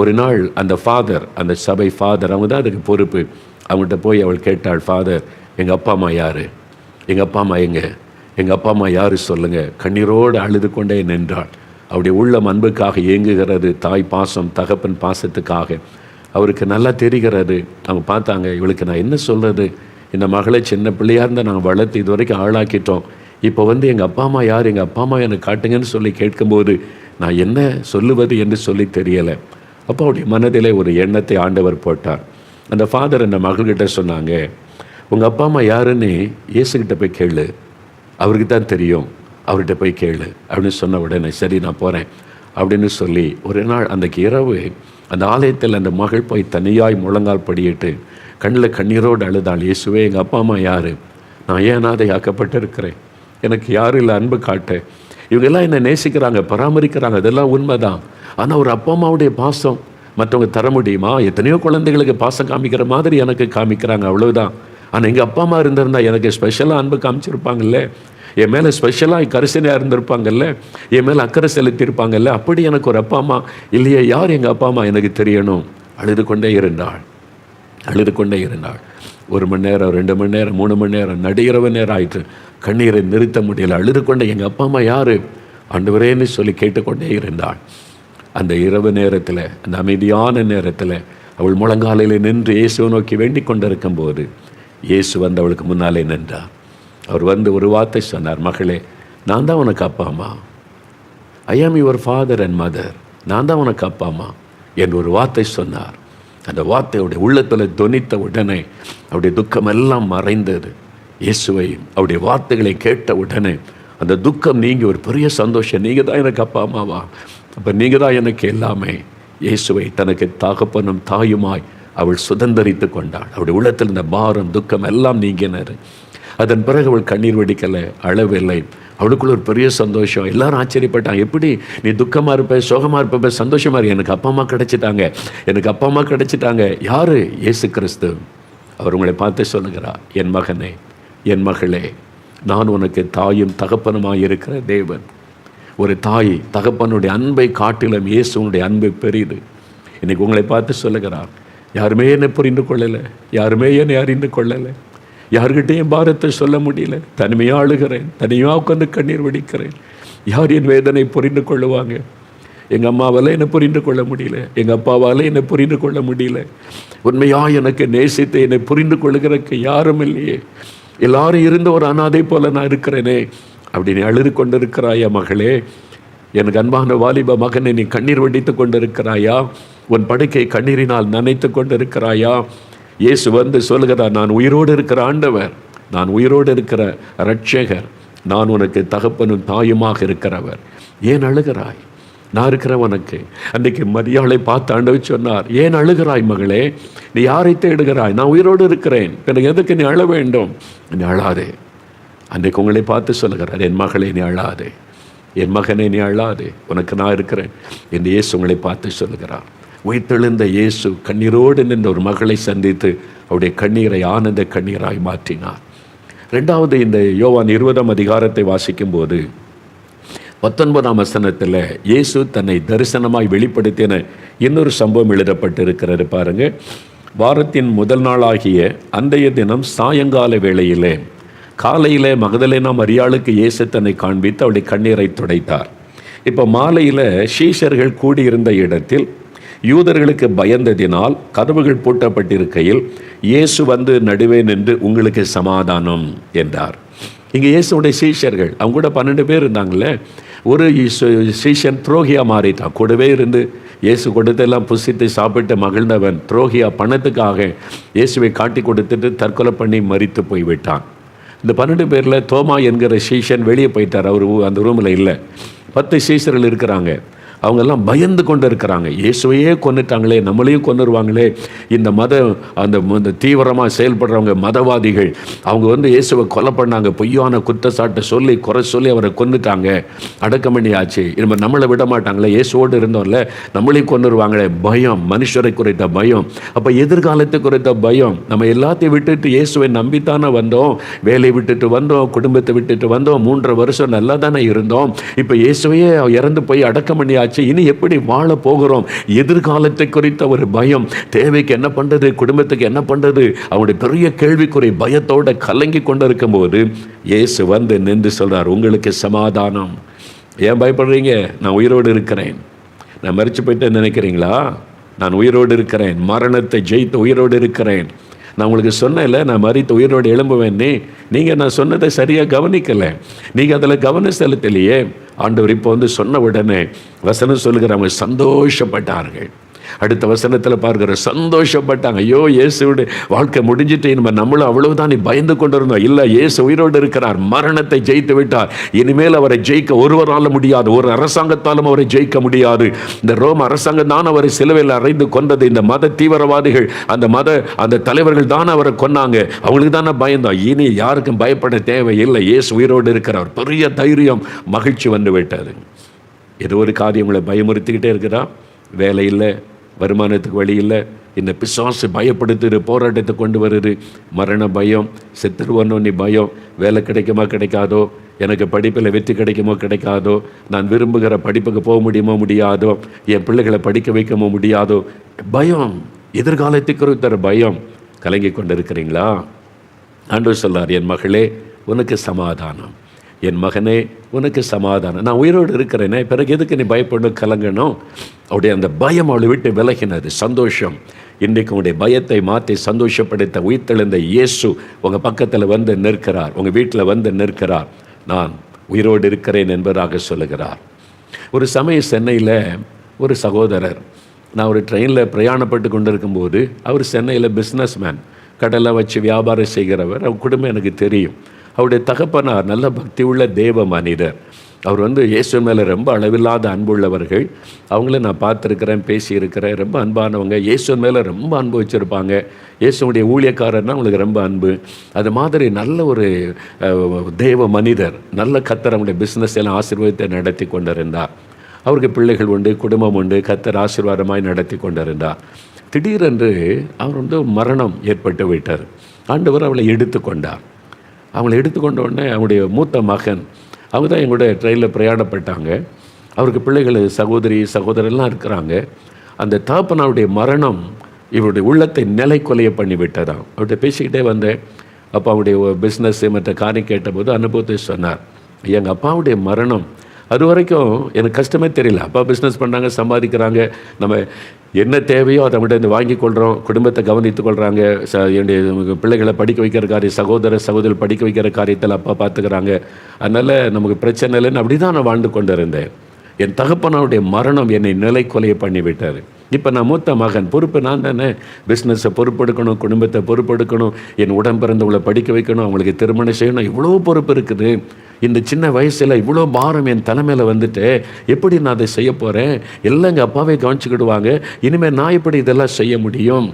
ஒரு நாள் அந்த ஃபாதர், அந்த சபை ஃபாதர், அவங்க தான் அதுக்கு பொறுப்பு, அவங்கள்ட்ட போய் அவள் கேட்டாள், ஃபாதர் எங்கள் அப்பா அம்மா யார், எங்கள் அப்பா அம்மா எங்கே, எங்கள் அப்பா அம்மா யார் சொல்லுங்கள். கண்ணீரோடு அழுது கொண்டே நின்றாள். அவருடைய உள்ளம் அன்புக்காக ஏங்குகிறது, தாய் பாசம் தகப்பன் பாசத்துக்காக. அவருக்கு நல்லா தெரிகிறது. அவங்க பார்த்தாங்க, இவளுக்கு நான் என்ன சொல்கிறது, இந்த மகளை சின்ன பிள்ளையாக இருந்தால் நாங்கள் வளர்த்து இது வரைக்கும் ஆளாக்கிட்டோம், இப்போ எங்கள் அப்பா அம்மா யார், எங்கள் அப்பா அம்மா எனக்கு காட்டுங்கன்னு சொல்லி கேட்கும்போது நான் என்ன சொல்லுவது என்று சொல்லி தெரியலை. அப்போ அவருடைய மனதிலே ஒரு எண்ணத்தை ஆண்டவர் போட்டார். அந்த ஃபாதர் அந்த மகள்கிட்ட சொன்னாங்க, உங்கள் அப்பா அம்மா யாருன்னு இயேசுகிட்ட போய் கேளு, அவருக்கு தான் தெரியும், அவர்கிட்ட போய் கேளு அப்படின்னு சொன்ன உடனே சரி நான் போகிறேன் அப்படின்னு சொல்லி ஒரு நாள் அன்றைக்கு இரவு அந்த ஆலயத்தில் அந்த மகள் போய் தனியாய் முழங்கால் படியிட்டு கண்ணில் கண்ணீரோடு அழுதாள். இயேசுவே எங்கள் அப்பா அம்மா யார், நான் ஏன் அனாதை ஆக்கப்பட்டிருக்கிறேன், எனக்கு யாரும் இல்லை அன்பு காட்ட, இவங்கெல்லாம் என்னை நேசிக்கிறாங்க பராமரிக்கிறாங்க, அதெல்லாம் உண்மைதான். ஆனால் ஒரு அப்பா அம்மாவுடைய பாசம் மற்றவங்க தர முடியுமா? எத்தனையோ குழந்தைகளுக்கு பாசம் காமிக்கிற மாதிரி எனக்கு காமிக்கிறாங்க, அவ்வளவுதான். ஆனால் எங்கள் அப்பா அம்மா இருந்திருந்தா எனக்கு ஸ்பெஷலாக அன்பு காமிச்சிருப்பாங்கல்ல, என் மேலே ஸ்பெஷலாக கரிசனையாக இருந்திருப்பாங்கல்ல, என் மேலே அக்கறை செலுத்தியிருப்பாங்கல்ல. அப்படி எனக்கு ஒரு அப்பா அம்மா இல்லையே, யார் எங்கள் அப்பா அம்மா எனக்கு தெரியணும். அழுது கொண்டே இருந்தாள். 1 மணி நேரம், 2 மணி நேரம், 3 மணி நேரம், நடுஇரவு நேரம் ஆயிற்று. கண்ணீரை நிறுத்த முடியல. அழுது கொண்டே எங்கள் அப்பா அம்மா யார் ஆண்டவரேன்னு சொல்லி கேட்டுக்கொண்டே இருந்தாள். அந்த இரவு நேரத்தில், அந்த அமைதியான நேரத்தில் அவள் முழங்காலையில் நின்று இயேசுவை நோக்கி வேண்டிக் கொண்டிருக்கும் போது இயேசு அவளுக்கு முன்னாலே நின்றார். அவர் ஒரு வார்த்தை சொன்னார், மகளே நான் தான் உனக்கு அப்பா அம்மா, ஐ am your father and mother, நான் தான் உனக்கு அப்பா அம்மா என்று ஒரு வார்த்தை சொன்னார். அந்த வார்த்தையுடைய உள்ளத்தில் தொனித்த உடனே அவருடைய துக்கமெல்லாம் மறைந்தது. இயேசுவை அவருடைய வார்த்தைகளை கேட்ட உடனே அந்த துக்கம் நீங்கி ஒரு பெரிய சந்தோஷம். நீங்கள் தான் எனக்கு அப்பா அம்மாவா, அப்போ நீங்கள் தான் எனக்கு எல்லாமே. இயேசுவை தனக்கு தகப்பனும் தாயுமாய் அவள் சுதந்தரித்து கொண்டாள். அவளுடைய உள்ளத்தில் இந்த பாரம் துக்கம் எல்லாம் நீங்கினார். அதன் பிறகு அவள் கண்ணீர் வடிக்கலை, அழவில்லை. அவளுக்குள்ள ஒரு பெரிய சந்தோஷம். எல்லாரும் ஆச்சரியப்பட்டாங்க, எப்படி நீ துக்கமாக இருப்ப, சோகமாக இருப்ப, சந்தோஷமாக இரு, எனக்கு அப்பா அம்மா கிடைச்சிட்டாங்க, எனக்கு அப்பா அம்மா கிடைச்சிட்டாங்க. யார்? இயேசு கிறிஸ்து. அவர் உங்களை பார்த்து சொல்லுகிறார், என் மகனே, என் மகளே, நான் உனக்கு தாயும் தகப்பனுமாய் இருக்கிற தேவன். ஒரு தாய் தகப்பனுடைய அன்பை காட்டிலும் இயேசுனுடைய அன்பு பெரிது. இன்னைக்கு உங்களை பார்த்து சொல்லுகிறார், யாருமே என்னை புரிந்து கொள்ளலை, யாருமே என்னை அறிந்து கொள்ளலை, யார்கிட்டையும் பாரத்தை சொல்ல முடியல, தனிமையாக அழுகிறேன், தனியாக உட்காந்து கண்ணீர் வடிக்கிறேன். யார் என் வேதனை புரிந்து கொள்ளுவாங்க? எங்கள் அம்மாவால் என்னை புரிந்து கொள்ள முடியல, எங்கள் அப்பாவால் என்னை புரிந்து கொள்ள முடியல, உண்மையாக எனக்கு நேசித்து என்னை புரிந்து கொள்ளுகிறதுக்கு யாரும் இல்லையே, எல்லாரும் இருந்த ஒரு அனாதை போல நான் இருக்கிறேனே அப்படின்னு அழுது கொண்டிருக்கிறாயா மகளே? எனக்கு அன்பான வாலிப மகனை, நீ கண்ணீர் வடித்து கொண்டிருக்கிறாயா? உன் படுக்கை கண்ணீரினால் நனைத்து கொண்டிருக்கிறாயா? இயேசு வந்து சொல்லுகிறார், நான் உயிரோடு இருக்கிற ஆண்டவர், நான் உயிரோடு இருக்கிற இரட்சகர், நான் உனக்கு தகப்பனும் தாயுமாக இருக்கிறவர். ஏன் அழுகிறாய்? நான் இருக்கிறேன் உனக்கு. அன்றைக்கு மரியாளை பார்த்து ஆண்டவர் சொன்னார், ஏன் அழுகிறாய் மகளே? நீ யாரை தேடுகிறாய்? நான் உயிரோடு இருக்கிறேன், எனக்கு எதுக்கு நீ அழ வேண்டும்? நீ அழாதே. அன்றைக்கு உங்களை பார்த்து சொல்லுகிறார், என் மகளே நீ அழாதே, என் மகனே நீ அழாதே, உனக்கு நான் இருக்கிறேன் என்று இயேசு உங்களை பார்த்து சொல்லுகிறார். உயிர்த்தெழுந்த இயேசு கண்ணீரோடு நின்ற ஒரு மகளை சந்தித்து அவருடைய கண்ணீரை ஆனந்த கண்ணீராய் மாற்றினார். ரெண்டாவது, இந்த யோவான் 20ஆம் அதிகாரத்தை வாசிக்கும் போது 19ஆம் வசனத்தில் இயேசு தன்னை தரிசனமாய் வெளிப்படுத்தின இன்னொரு சம்பவம் எழுதப்பட்டிருக்கிறது பாருங்க. வாரத்தின் முதல் நாளாகிய அன்றைய தினம் சாயங்கால வேளையிலே, காலையில் மகதலேனா மரியாளுக்கு இயேசு தன்னை காண்பித்து அவளுடைய கண்ணீரை துடைத்தார். இப்போ மாலையில் சீஷர்கள் கூடியிருந்த இடத்தில் யூதர்களுக்கு பயந்ததினால் கதவுகள் பூட்டப்பட்டிருக்கையில் இயேசு வந்து நடுவே நின்று உங்களுக்கு சமாதானம் என்றார். இங்கே இயேசுடைய சீஷர்கள், அவங்க கூட 12 பேர் இருந்தாங்களே, ஒரு சீஷன் துரோகியாக மாறிட்டான். கூடவே இருந்து இயேசு கொடுத்தெல்லாம் புசித்து சாப்பிட்டு மகிழ்ந்தவன் துரோகியா பணத்துக்காக இயேசுவை காட்டி கொடுத்துட்டு தற்கொலை பண்ணி மரித்து போய்விட்டான். இந்த 12 பேரில் தோமா என்கிற சீஷன் வெளியே போயிட்டார், அவர் அந்த ரூமில் இல்லை. 10 சீஷர்கள் இருக்கிறாங்க, அவங்கெல்லாம் பயந்து கொண்டு இருக்கிறாங்க. இயேசுவையே கொன்னுட்டாங்களே, நம்மளையும் கொன்னுருவாங்களே. இந்த அந்த தீவிரமாக செயல்படுறவங்க மதவாதிகள், அவங்க வந்து இயேசுவை கொலை பண்ணாங்க, பொய்யான குற்றச்சாட்டை சொல்லி குறை சொல்லி அவரை கொன்னுட்டாங்க, அடக்கம் பண்ணியாச்சு, இனிமேல் நம்மளை விட மாட்டாங்களே, இயேசுவோடு இருந்தோம்ல, நம்மளையும் கொன்னுருவாங்களே. பயம், மனுஷரை குறித்த பயம், அப்போ எதிர்காலத்தை குறித்த பயம். நம்ம எல்லாத்தையும் விட்டுட்டு இயேசுவை நம்பித்தானே வந்தோம், வேலையை விட்டுட்டு வந்தோம், குடும்பத்தை விட்டுட்டு வந்தோம், 3.5 வருஷம் நல்லா தானே இருந்தோம். இப்போ இயேசுவையே இறந்து போய் அடக்கம் பண்ணியாச்சு, இனி எப்படி வாழ போகிறோம்? எதிர்காலத்தை குறித்த ஒரு பயம், தேவைக்கு என்ன பண்றது, குடும்பத்துக்கு என்ன பண்றது, அவனுடைய பெரிய கேள்விக்குறை பயத்தோட கலங்கி கொண்டிருக்கும் போது இயேசு வந்து நின்று சொல்றார், உங்களுக்கு சமாதானம். ஏன் பயப்படுறீங்க? நான் உயிரோடு இருக்கிறேன். நான் மரிச்சு போயிட்டு நினைக்கிறீங்களா? நான் உயிரோடு இருக்கிறேன், மரணத்தை ஜெயித்து உயிரோடு இருக்கிறேன். நான் உங்களுக்கு சொன்னேன்ல, நான் மரித்து உயிரோடு எழும்புவேன்னே, நீங்கள் நான் சொன்னதை சரியாக கவனிக்கலை, நீங்கள் அதில் கவனம் செலுத்தலையே. ஆண்டவர் இப்போ வந்து சொன்ன உடனே வசனம் சொல்லுகிறவங்க சந்தோஷப்பட்டார்கள். அடுத்த வசனத்தில் பார்க்குற சந்தோஷப்பட்டாங்க. ஐயோ, இயேசுவோட வாழ்க்கை முடிஞ்சிட்டு நம்மளும் அவ்வளவுதான் நீ பயந்து கொண்டு இருந்தோம். இல்லை, இயேசு உயிரோடு இருக்கிறார், மரணத்தை ஜெயித்து விட்டார். இனிமேல் அவரை ஜெயிக்க ஒருவரால் முடியாது, ஒரு அரசாங்கத்தாலும் அவரை ஜெயிக்க முடியாது. இந்த ரோம அரசாங்கம் தான் அவரை சிலுவையில் அறைந்து கொண்டது. இந்த மத தீவிரவாதிகள், அந்த தலைவர்கள் தான் அவரை கொன்னாங்க. அவங்களுக்கு தானே பயந்தோம். இனி யாருக்கும் பயப்பட தேவையில்லை, இயேசு உயிரோடு இருக்கிறார். பெரிய தைரியம், மகிழ்ச்சி வந்து விட்டது. ஏதோ ஒரு காரியம் உங்களை பயமுறுத்திக்கிட்டே இருக்கிறா, வேலை இல்லை, வருமானத்துக்கு வழி இல்லை, இந்த பிசாசு பயப்படுத்துகிற போராட்டத்தை கொண்டு வருது. மரண பயம், செத்துருவனோன்னு பயம், வேலை கிடைக்குமா கிடைக்காதோ, எனக்கு படிப்பில் வெற்றி கிடைக்குமோ கிடைக்காதோ, நான் விரும்புகிற படிப்புக்கு போக முடியுமோ முடியாதோ, என் பிள்ளைகளை படிக்க வைக்கமோ முடியாதோ, பயம், எதிர்காலத்துக்கு குறித்த பயம். கலங்கி கொண்டு இருக்கிறீங்களா? ஆண்டவர் சொல்றார், என் மகளே உனக்கு சமாதானம், என் மகனே உனக்கு சமாதானம், நான் உயிரோடு இருக்கிறேனே, பிறகு எதுக்கு நீ பயப்படணும், கலங்கணும்? அவருடைய அந்த பயம் அவளை விட்டு விலகினது. சந்தோஷம். இன்றைக்கு உங்களுடைய பயத்தை மாற்றி சந்தோஷப்படுத்த உயிர்த்தெழுந்த இயேசு உங்கள் பக்கத்தில் வந்து நிற்கிறார், உங்கள் வீட்டில் வந்து நிற்கிறார். நான் உயிரோடு இருக்கிறேன் என்பதாக சொல்லுகிறார். ஒரு சமயம் சென்னையில் ஒரு சகோதரர், நான் ஒரு ட்ரெயினில் பிரயாணப்பட்டு கொண்டு இருக்கும்போது, அவர் சென்னையில் பிஸ்னஸ் மேன், கடலை வச்சு வியாபாரம் செய்கிறவர், அவர் குடும்பம் எனக்கு தெரியும். அவருடைய தகப்பனார் நல்ல பக்தி உள்ள தேவ மனிதர். அவர் இயேசு மேலே ரொம்ப அளவில்லாத அன்புள்ளவர்கள். அவங்கள நான் பார்த்துருக்கிறேன், பேசியிருக்கிறேன். ரொம்ப அன்பானவங்க. இயேசு மேலே ரொம்ப அன்பு வச்சுருப்பாங்க. இயேசுடைய ஊழியக்காரர்னா அவங்களுக்கு ரொம்ப அன்பு. அது மாதிரி நல்ல ஒரு தேவ மனிதர். நல்ல கர்த்தர் அவங்களுடைய பிஸ்னஸ் எல்லாம் ஆசீர்வாதத்தை நடத்தி கொண்டிருந்தார். அவருக்கு பிள்ளைகள் உண்டு, குடும்பம் உண்டு. கர்த்தர் ஆசீர்வாதமாய் நடத்தி கொண்டிருந்தார். திடீரென்று அவர் மரணம் ஏற்பட்டு விட்டார். ஆண்டவர் அவளை எடுத்துக்கொண்டார். அவங்களை எடுத்துக்கொண்ட உடனே அவங்களுடைய மூத்த மகன், அவங்க தான் எங்களுடைய ட்ரெயினில் பிரயாணப்பட்டாங்க. அவருக்கு பிள்ளைகள், சகோதரெல்லாம் இருக்கிறாங்க. அந்த தகப்பனாருடைய மரணம் இவருடைய உள்ளத்தை நிலை கொலைய பண்ணி விட்டதாம். அவர்கிட்ட பேசிக்கிட்டே வந்தேன். அப்போ அவருடைய பிஸ்னஸ்ஸு மற்ற காரியம் கேட்டபோது அனுபவத்தை சொன்னார். எங்கள் அப்பாவுடைய மரணம் அது வரைக்கும் எனக்கு கஷ்டமே தெரியல. அப்பா பிஸ்னஸ் பண்ணுறாங்க, சம்பாதிக்கிறாங்க, நம்ம என்ன தேவையோ அதை அவங்கள்ட்ட வாங்கி கொள்கிறோம், குடும்பத்தை கவனித்து கொள்கிறாங்க, என்னுடைய பிள்ளைகளை படிக்க வைக்கிற காரியம், சகோதரர் படிக்க வைக்கிற காரியத்தில் அப்பா பார்த்துக்கிறாங்க. அதனால் நமக்கு பிரச்சனை இல்லைன்னு அப்படி தான் நான் வாழ்ந்து கொண்டு இருந்தேன். என் தகப்பனாருடைய மரணம் என்னை நிலை கொலையை பண்ணி விட்டார். இப்போ நான் மூத்த மகன், பொறுப்பு நான் தானே. பிஸ்னஸை பொறுப்பெடுக்கணும், குடும்பத்தை பொறுப்பெடுக்கணும், என் உடன் பிறந்தவங்களை படிக்க வைக்கணும், அவங்களுக்கு திருமணம் செய்யணும், இவ்வளோ பொறுப்பு இருக்குது. இந்த சின்ன வயசில் இவ்வளோ பாரம் என் தலைமையில் வந்துட்டு எப்படி நான் அதை செய்ய போகிறேன்? எல்லாம் எங்கள் அப்பாவே கவனிச்சுக்கிடுவாங்க. இனிமேல் நான் எப்படி இதெல்லாம் செய்ய முடியும்?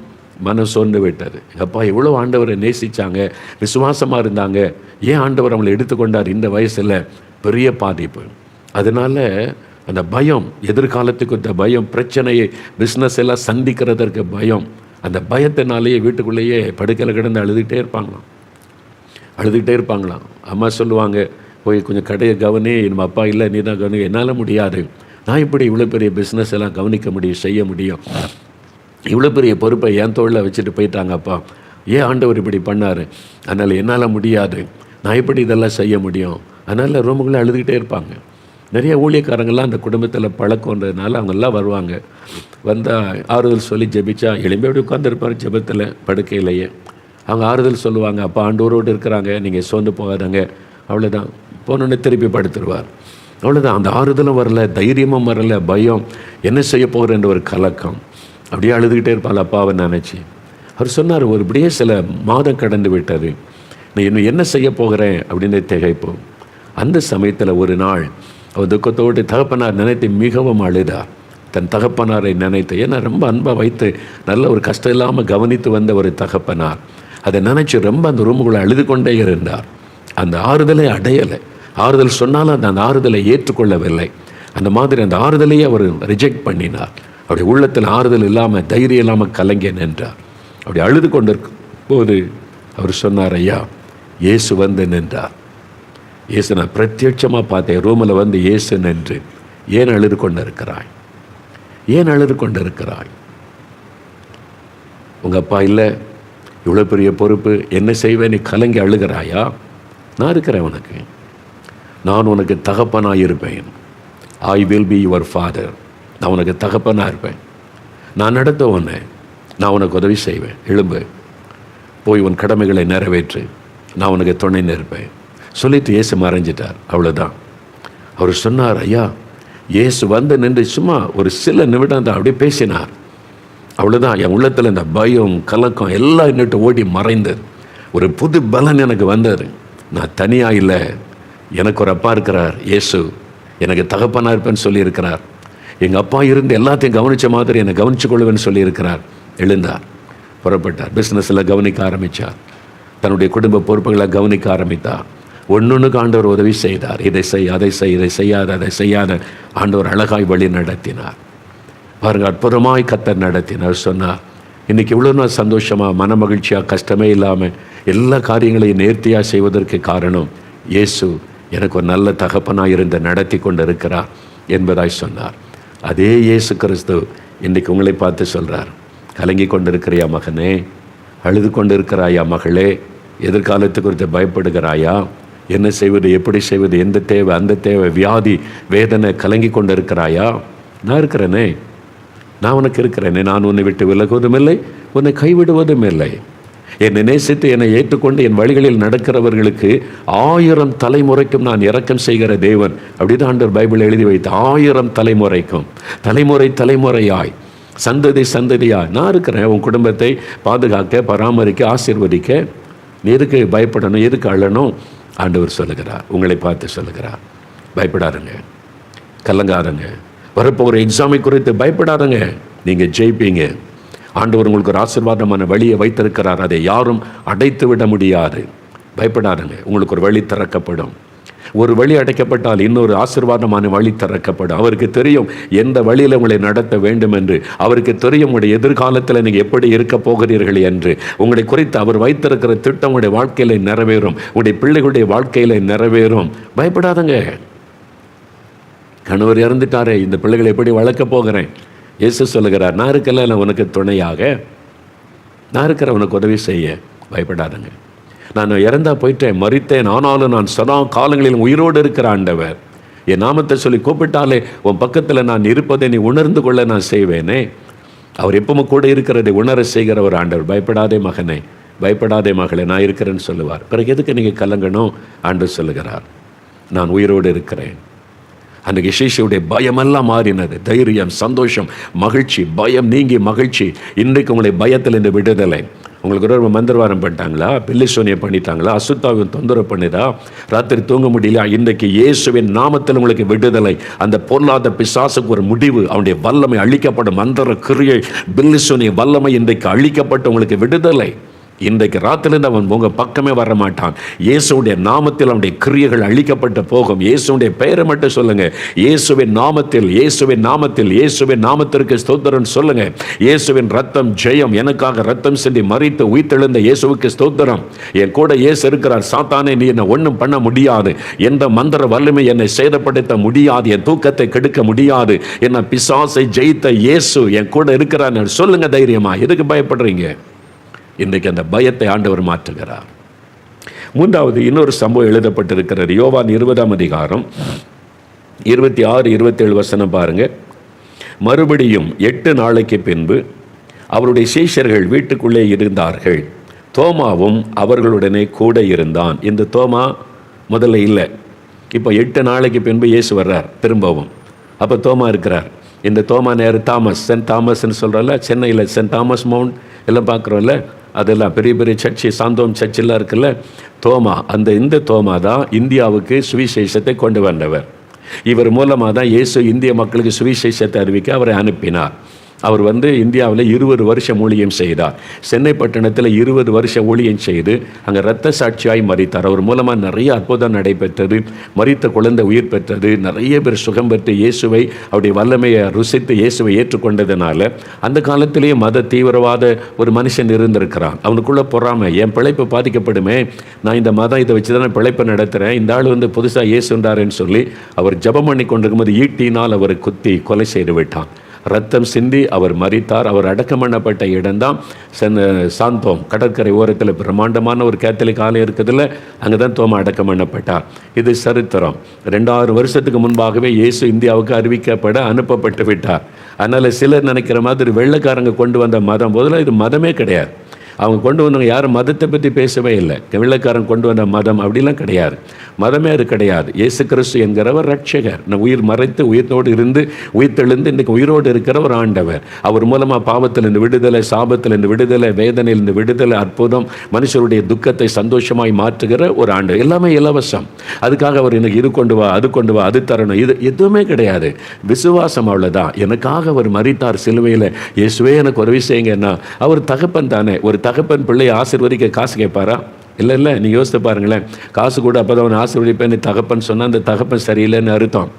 மனம் சோர்ந்து விட்டது. எங்கள் அப்பா எவ்வளோ ஆண்டவரை நேசித்தாங்க, விசுவாசமாக இருந்தாங்க. ஏன் ஆண்டவர் அவங்களை எடுத்துக்கொண்டார் இந்த வயசில்? பெரிய பாதிப்பு. அதனால் அந்த பயம், எதிர்காலத்துக்கு இந்த பயம், பிரச்சனையை, பிஸ்னஸ் எல்லாம் சந்திக்கிறதற்கு பயம், அந்த பயத்தினாலேயே வீட்டுக்குள்ளேயே படுக்கையில் கிடந்து அழுதுகிட்டே இருப்பாங்களாம். அம்மா சொல்லுவாங்க, போய் கொஞ்சம் கடையை கவனி, நம்ம அப்பா இல்லை, நீ தான் கவனி. என்னால் முடியாது, நான் இப்படி இவ்வளோ பெரிய பிஸ்னஸ் எல்லாம் கவனிக்க முடியும், செய்ய முடியும், இவ்வளோ பெரிய பொறுப்பை என் தோளில் வச்சுட்டு போயிட்டாங்க அப்பா, ஏன் ஆண்டவர் இப்படி பண்ணார்? அதனால் என்னால் முடியாது, நான் எப்படி இதெல்லாம் செய்ய முடியும்? அதனால் ரூமுக்குள்ளே அழுதுகிட்டே இருப்பாங்க. நிறைய ஊழியக்காரங்கள்லாம் அந்த குடும்பத்தில் பழக்கன்றதுனால அவங்கெல்லாம் வருவாங்க. வந்தால் ஆறுதல் சொல்லி ஜெபிச்சா எளிமையாக அப்படி உட்காந்துருப்பார் ஜெபத்தில், படுக்கையிலேயே. அவங்க ஆறுதல் சொல்லுவாங்க, அப்பா ஆண்டவரோடு இருக்கிறாங்க, நீங்கள் சோர்ந்து போகாதங்க, அவ்வளோதான். போனோடனே திருப்பி படுத்துருவார். அவ்வளோதான். அந்த ஆறுதலும் வரல, தைரியமும் வரல, பயம், என்ன செய்ய போகிறேன்ற ஒரு கலக்கம். அப்படியே அழுதுகிட்டே இருப்பாள் அப்பாவை நினச்சி. அவர் சொன்னார், ஒரு இப்படியே சில மாதம் கடந்து விட்டது, நான் இன்னும் என்ன செய்ய போகிறேன் அப்படின்னு திகைப்போம். அந்த சமயத்தில் ஒரு நாள் அவர் துக்கத்தோடு தகப்பனார் நினைத்து மிகவும் அழுதார். தன் தகப்பனாரை நினைத்து, ஏன்னா ரொம்ப அன்பாக வைத்து நல்ல ஒரு கஷ்டம் இல்லாமல் கவனித்து வந்த ஒரு தகப்பனார். அதை நினச்சி ரொம்ப அந்த ரூமுக்குள்ளே அழுது கொண்டே இருந்தார். அந்த ஆறுதலை அடையலை. ஆறுதல் சொன்னாலும் அந்த ஆறுதலை ஏற்றுக்கொள்ளவில்லை. அந்த மாதிரி அந்த ஆறுதலையே அவர் ரிஜெக்ட் பண்ணினார். அவருடைய உள்ளத்தில் ஆறுதல் இல்லாமல், தைரியம் இல்லாமல் கலங்கி நின்றார். அப்படி அழுது கொண்டிருக்கும் போது அவர் சொன்னார், ஐயா இயேசு வந்து நின்றார். இயேசு நான் பிரத்யட்சமாக பார்த்தேன். ரூமில் வந்து இயேசு நின்று, ஏன் அழுது கொண்டு இருக்கிறாய்? ஏன் அழுது கொண்டு இருக்கிறாய்? உங்கள் அப்பா இல்லை, இவ்வளோ பெரிய பொறுப்பு, என்ன செய்வேன், நீ கலங்கி அழுகிறாயா? நான் இருக்கிறேன் உனக்கு, நான் உனக்கு தகப்பனாக இருப்பேன். I will be your father. நான் உனக்கு தகப்பனாக இருப்பேன். நான் நடத்த உன்னை, நான் உனக்கு உதவி செய்வேன். எழும்பு, போய் உன் கடமைகளை நிறைவேற்று, நான் உனக்கு துணை நிற்பேன் சொல்லிட்டு இயேசு மறைஞ்சிட்டார். அவ்வளோதான். அவர் சொன்னார், ஐயா இயேசு வந்து நின்று சும்மா ஒரு சில நிமிடம் தான் அப்படியே பேசினார். அவ்வளோதான். என் உள்ளத்தில் இந்த பயம், கலக்கம் எல்லாம் இன்னிட்டு ஓடி மறைந்தது. ஒரு புது பலன் எனக்கு வந்தது. நான் தனியாக இல்லை, எனக்கு ஒரு அப்பா இருக்கிறார், இயேசு எனக்கு தகப்பனாக இருப்பேன்னு சொல்லியிருக்கிறார். எங்கள் அப்பா இருந்து எல்லாத்தையும் கவனித்த மாதிரி என்னை கவனித்து கொள்வேன்னு சொல்லியிருக்கிறார். எழுந்தார், புறப்பட்டார். பிஸ்னஸில் கவனிக்க ஆரம்பித்தார். தன்னுடைய குடும்ப பொறுப்புகளை கவனிக்க ஆரம்பித்தார். ஒன்னொன்றுக்கு ஆண்டவர் உதவி செய்தார். இதை செய், அதை செய், இதை செய்யாத, அதை செய்யாத ஆண்டவர் அழகாய் வழி நடத்தினார். பாருங்கள், அற்புதமாய் கர்த்தர் நடத்தினார். சொன்னார், இன்றைக்கி இவ்வளோ நாள் சந்தோஷமாக, மன மகிழ்ச்சியாக, கஷ்டமே இல்லாமல் எல்லா காரியங்களையும் நேர்த்தியாக செய்வதற்கு காரணம் இயேசு எனக்கு ஒரு நல்ல தகப்பனாக இருந்து நடத்தி கொண்டு இருக்கிறார் என்பதாய் சொன்னார். அதே இயேசு கிறிஸ்து இன்றைக்கு உங்களை பார்த்து சொல்கிறார், கலங்கி கொண்டு இருக்கிறையா மகனே? அழுது கொண்டு இருக்கிறாயா மகளே? எதிர்காலத்து குறித்து பயப்படுகிறாயா? என்ன செய்வது, எப்படி செய்வது, எந்த தேவை, அந்த தேவை, வியாதி, வேதனை, கலங்கி கொண்டு இருக்கிறாயா? நான் இருக்கிறேனே, நான் உனக்கு இருக்கிறேனே. நான் உன்னை விட்டு விலகுவதும் இல்லை, உன்னை கைவிடுவதும் இல்லை. என்னை நேசித்து என்னை ஏற்றுக்கொண்டு என் வழிகளில் நடக்கிறவர்களுக்கு 1000 தலைமுறைக்கும் நான் இரக்கம் செய்கிற தேவன். அப்படிதான் ஆண்டவர் பைபிள் எழுதி வைத்து, 1000 தலைமுறைக்கும், தலைமுறை தலைமுறையாய், சந்ததி சந்ததியாய் நான் இருக்கிறேன். உன் குடும்பத்தை பாதுகாக்க, பராமரிக்க, ஆசீர்வதிக்க. நீ எதுக்கு பயப்படணும், எதுக்கு அழணும்? ஆண்டவர் சொல்லுகிறார், உங்களை பார்த்து சொல்லுகிறார், பயப்படாதுங்க, கலங்காதங்க, வரப்போகிற எக்ஸாமை குறித்து பயப்படாதங்க, நீங்கள் ஜெயிப்பீங்க. ஆண்டவர் உங்களுக்கு ஒரு ஆசீர்வாதமான வழியை வைத்திருக்கிறார், அதை யாரும் அடைத்து விட முடியாது. பயப்படாதுங்க, உங்களுக்கு ஒரு வழி திறக்கப்படும். ஒரு வழி அடைக்கப்பட்டால் இன்னொரு ஆசீர்வாதமான வழி திறக்கப்படும். அவருக்கு தெரியும் எந்த வழியில் உங்களை நடத்த வேண்டும் என்று. அவருக்கு தெரியும் உங்களுடைய எதிர்காலத்தில் நீங்கள் எப்படி இருக்க போகிறீர்கள் என்று. உங்களை குறித்து அவர் வைத்திருக்கிற திட்டம் உங்களுடைய வாழ்க்கையில் நிறைவேறும், உங்களுடைய பிள்ளைகளுடைய வாழ்க்கையில் நிறைவேறும். பயப்படாதங்க. கணவர் இறந்துட்டாரே, இந்த பிள்ளைகளை எப்படி வளர்க்க போகிறேன்? இயேசு சொல்லுகிறார், நான் இருக்கல, நான் உனக்கு துணையாக, நான் இருக்கிற உனக்கு உதவி செய்ய. பயப்படாதங்க. நான் இறந்தா போயிட்டேன், மரித்தேன், ஆனாலும் நான் சதா காலங்களில் உயிரோடு இருக்கிற ஆண்டவர். என் நாமத்தை சொல்லி கூப்பிட்டாலே உன் பக்கத்தில் நான் இருப்பதை நீ உணர்ந்து கொள்ள நான் செய்வேனே. அவர் எப்பவும் கூட இருக்கிறதை உணர செய்கிற ஒரு ஆண்டவர். பயப்படாதே மகனே, பயப்படாதே மகளே, நான் இருக்கிறேன்னு சொல்லுவார். பிறகு எதுக்கு நீங்கள் கலங்கணும்? ஆண்டவர் சொல்லுகிறார், நான் உயிரோடு இருக்கிறேன். அன்றைக்கு சீஷுடைய பயமெல்லாம் மாறினது. தைரியம், சந்தோஷம், மகிழ்ச்சி, பயம் நீங்கி மகிழ்ச்சி. இன்றைக்கு உங்களை பயத்தில் இந்த விடுதலை. உங்களுக்கு ஒரு மந்திரவாரம் பண்ணிட்டாங்களா, பில்லி சோனியம் பண்ணிட்டாங்களா, அசுத்தாவின் தொந்தரவு பண்ணிதா, ராத்திரி தூங்க முடியல, இன்றைக்கு இயேசுவின் நாமத்தில் உங்களுக்கு விடுதலை. அந்த பொருளாத பிசாசுக்கு ஒரு முடிவு. அவனுடைய வல்லமை அழிக்கப்படும். மந்திர கிரியை, பில்லி சோனிய வல்லமை இன்றைக்கு அழிக்கப்பட்டு உங்களுக்கு விடுதலை. இன்றைக்கு ராத்திரிலிருந்து அவன் உங்கள் பக்கமே வர மாட்டான். இயேசுடைய நாமத்தில் அவனுடைய கிரியைகள் அழிக்கப்பட்டு போகும். இயேசுடைய பெயரை மட்டும் சொல்லுங்க. இயேசுவின் நாமத்தில், இயேசுவின் நாமத்தில், இயேசுவின் நாமத்திற்கு ஸ்தோத்திரம் சொல்லுங்க. இயேசுவின் ரத்தம் ஜெயம். எனக்காக ரத்தம் சிந்தி மரித்து உயிர்த்தெழுந்த இயேசுவுக்கு ஸ்தோத்திரம். என் கூட இயேசு இருக்கிறார். சாத்தானே, நீ என்னை ஒன்றும் பண்ண முடியாது. எந்த மந்திர வல்லமை என்னை சேதப்படுத்த முடியாது. என் தூக்கத்தை கெடுக்க முடியாது. என்ன பிசாசை ஜெயித்த இயேசு என் கூட இருக்கிறார் சொல்லுங்க தைரியமா. எதுக்கு பயப்படுறீங்க? இன்றைக்கு அந்த பயத்தை ஆண்டவர் மாற்றுகிறார். மூன்றாவது இன்னொரு சம்பவம் எழுதப்பட்டிருக்கிறது. யோவான் 20ஆம் அதிகாரம் 26, 27 வசனம் பாருங்க. மறுபடியும் 8 நாளைக்கு பின்பு அவருடைய சீஷர்கள் வீட்டுக்குள்ளே இருந்தார்கள். தோமாவும் அவர்களுடனே கூட இருந்தான். இந்த தோமா முதல்ல இல்லை. இப்போ 8 நாளைக்கு பின்பு இயேசு வர்றார் திரும்பவும். அப்போ தோமா இருக்கிறார். இந்த தோமா நேரு தாமஸ், சென்ட் தாமஸ்ன்னு சொல்கிறோம்ல, சென்னையில் சென்ட் தாமஸ் மவுண்ட் எல்லாம் பார்க்குறோம்ல, அதெல்லாம் பெரிய பெரிய சர்ச்சு, சாந்தோம் சர்ச்செல்லாம் இருக்குல்ல. தோமா, இந்த தோமா தான் இந்தியாவுக்கு சுவிசேஷத்தை கொண்டு வந்தவர். இவர் மூலமாக தான் இயேசு இந்திய மக்களுக்கு சுவிசேஷத்தை அறிவிக்க அவரை அனுப்பினார். அவர் இந்தியாவில் 20 வருஷம் ஊழியம் செய்தார். சென்னை பட்டணத்தில் 20 வருஷம் ஊழியம் செய்து அங்கே இரத்த சாட்சியாய் மரித்தார். அவர் மூலமாக நிறைய அற்புதம் நடைபெற்றது. மரித்த குழந்தை உயிர் பெற்றது. நிறைய பேர் சுகம் பெற்று இயேசுவை, அவருடைய வல்லமையை ருசித்து இயேசுவை ஏற்றுக்கொண்டதுனால அந்த காலத்திலேயே மத தீவிரவாத ஒரு மனுஷன் இருந்திருக்கிறான். அவனுக்குள்ளே பொறாமை, என் பிழைப்பு பாதிக்கப்படுமே, நான் இந்த மதம் இதை வச்சு தானே பிழைப்பை நடத்துகிறேன், இந்த ஆள் புதுசாக இயேசுன்றாருன்னு சொல்லி அவர் ஜெபம் பண்ணி கொண்டிருக்கும்போது ஈட்டினால் அவரை குத்தி கொலை செய்து விட்டான். ரத்தம் சிந்தி அவர் மரித்தார். அவர் அடக்கம் பண்ணப்பட்ட இடம்தான் சாந்தோம் கடற்கரை ஓரத்தில் பிரம்மாண்டமான ஒரு கேத்தலிக் ஆலயம் இருக்குதுல்ல, அங்கே தான் தோமா அடக்கம் பண்ணப்பட்டார். இது சரித்திரம். 2000 வருஷத்துக்கு முன்பாகவே இயேசு இந்தியாவுக்கு அறிவிக்கப்பட அனுப்பப்பட்டு விட்டார். அதனால் சிலர் நினைக்கிற மாதிரி வெள்ளைக்காரங்க கொண்டு வந்த மதம் போதில் இது மதமே கிடையாது. அவங்க கொண்டு வந்தவங்க யாரும் மதத்தை பற்றி பேசவே இல்லை. வெள்ளைக்காரன் கொண்டு வந்த மதம் அப்படிலாம் கிடையாது. மதமே அது கிடையாது. இயேசு கிறிஸ்து என்கிறவர் ரட்சகர். நான் உயிர் மறைத்து உயிரோடு இருந்து உயிர்த்தெழுந்து இன்றைக்கு உயிரோடு இருக்கிற ஒரு ஆண்டவர். அவர் மூலமாக பாவத்திலிருந்து விடுதலை, சாபத்திலிருந்து விடுதலை, வேதனையிலிருந்து விடுதலை, அற்புதம், மனுஷருடைய துக்கத்தை சந்தோஷமாய் மாற்றுகிற ஒரு ஆண்டு. எல்லாமே இலவசம். அதுக்காக அவர் எனக்கு இது கொண்டு வா, அது கொண்டு வா, அது தரணும், இது எதுவுமே கிடையாது. விசுவாசம் அவ்வளோதான். எனக்காக அவர் மரித்தார் சிலுவையில். இயேசுவே எனக்கு ஒரு விஷயங்கன்னா, அவர் தகப்பன் தானே. ஒரு தகப்பன் பிள்ளையை ஆசீர்வதிக்க காசு கேட்பாரா? இல்லை. நீ யோசித்து பாருங்களேன். காசு கூட அப்போ தான் அவன் ஆசீர்வதிப்பேன்னு தகப்பன் சொன்னால் அந்த தகப்பன் சரியில்லைன்னு அர்த்தம்.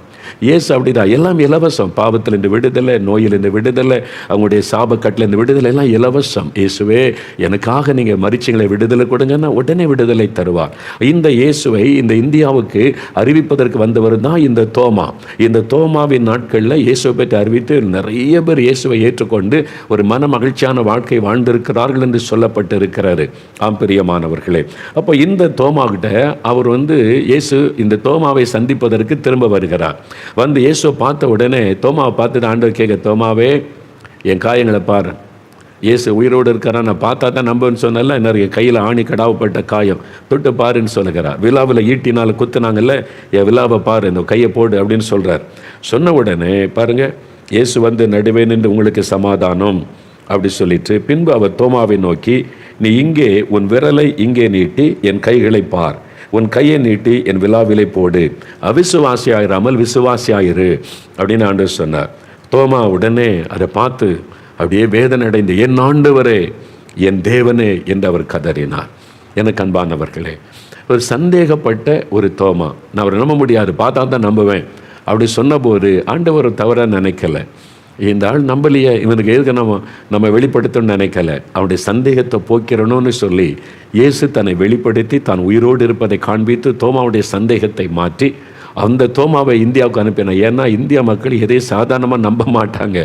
இயேசு அப்படிதான். எல்லாம் இலவசம். பாவத்திலிருந்து விடுதலை, நோயிலிருந்து விடுதலை, அவங்களுடைய சாபக்கட்டிலிருந்து விடுதலை, எல்லாம் இலவசம். இயேசுவே எனக்காக நீங்கள் மரிச்சங்களை விடுதலை கொடுங்கன்னா உடனே விடுதலை தருவார். இந்த இயேசுவை இந்த இந்தியாவுக்கு அறிவிப்பதற்கு வந்தவர் தான் இந்த தோமா. இந்த தோமாவின் நாட்களில் இயேசுவை பற்றி அறிவித்து நிறைய பேர் இயேசுவை ஏற்றுக்கொண்டு ஒரு மன மகிழ்ச்சியான வாழ்க்கை வாழ்ந்திருக்கிறார்கள் என்று சொல்லப்பட்டு இருக்கிறாரு. ஆம் பிரியமானவர்களே, அப்போ இந்த தோமா கிட்ட அவர் இயேசு இந்த தோமாவை சந்திப்பதற்கு திரும்ப வருகிறார். இயேசுவை பார்த்த உடனே தோமாவை பார்த்துட்டு ஆண்டவர் கேட்க, தோமாவே என் காயங்களை பாரு. இயேசு உயிரோடு இருக்கிறான், நான் பார்த்தா தான் நம்புன்னு சொன்னால, நிறைய கையில் ஆணி கடாவப்பட்ட காயம், தொட்டு பாருன்னு சொல்லுகிறார். விழாவில் ஈட்டினால் குத்துனாங்கல்ல, என் விழாவை பாரு, இந்த கையை போடு அப்படின்னு சொல்கிறார். சொன்ன உடனே பாருங்க, இயேசு நடுவே நின்று உங்களுக்கு சமாதானம் அப்படி சொல்லிட்டு பின்பு அவர் தோமாவை நோக்கி, நீ இங்கே உன் விரலை இங்கே நீட்டி என் கைகளை பார், உன் கையை நீட்டி என் விலாவிலை போடு, அவிசுவாசியாயிராமல் விசுவாசியாயிரு அப்படின்னு ஆண்டவர் சொன்னார். தோமா உடனே அதை பார்த்து அப்படியே வேதனை அடைந்து, என் ஆண்டவரே, என் தேவனே என்று அவர் கதறினார். எனக்கு அன்பானவர்களே, ஒரு சந்தேகப்பட்ட ஒரு தோமா, நான் அவரை நம்ப முடியாது, பார்த்தா தான் நம்புவேன் அப்படி சொன்னபோது ஆண்டவர் தவறாக நினைக்கல. இந்த ஆள் நம்பலையே, இவனுக்கு எதுக்கு நம்ம வெளிப்படுத்தணும்னு நினைக்கல. அவனுடைய சந்தேகத்தை போக்கிறணும்னு சொல்லி இயேசு தன்னை வெளிப்படுத்தி தான் உயிரோடு இருப்பதை காண்பித்து தோமாவுடைய சந்தேகத்தை மாற்றி அந்த தோமாவை இந்தியாவுக்கு அனுப்பினான். ஏன்னா இந்தியா மக்கள் எதையும் சாதாரணமாக நம்ப மாட்டாங்க.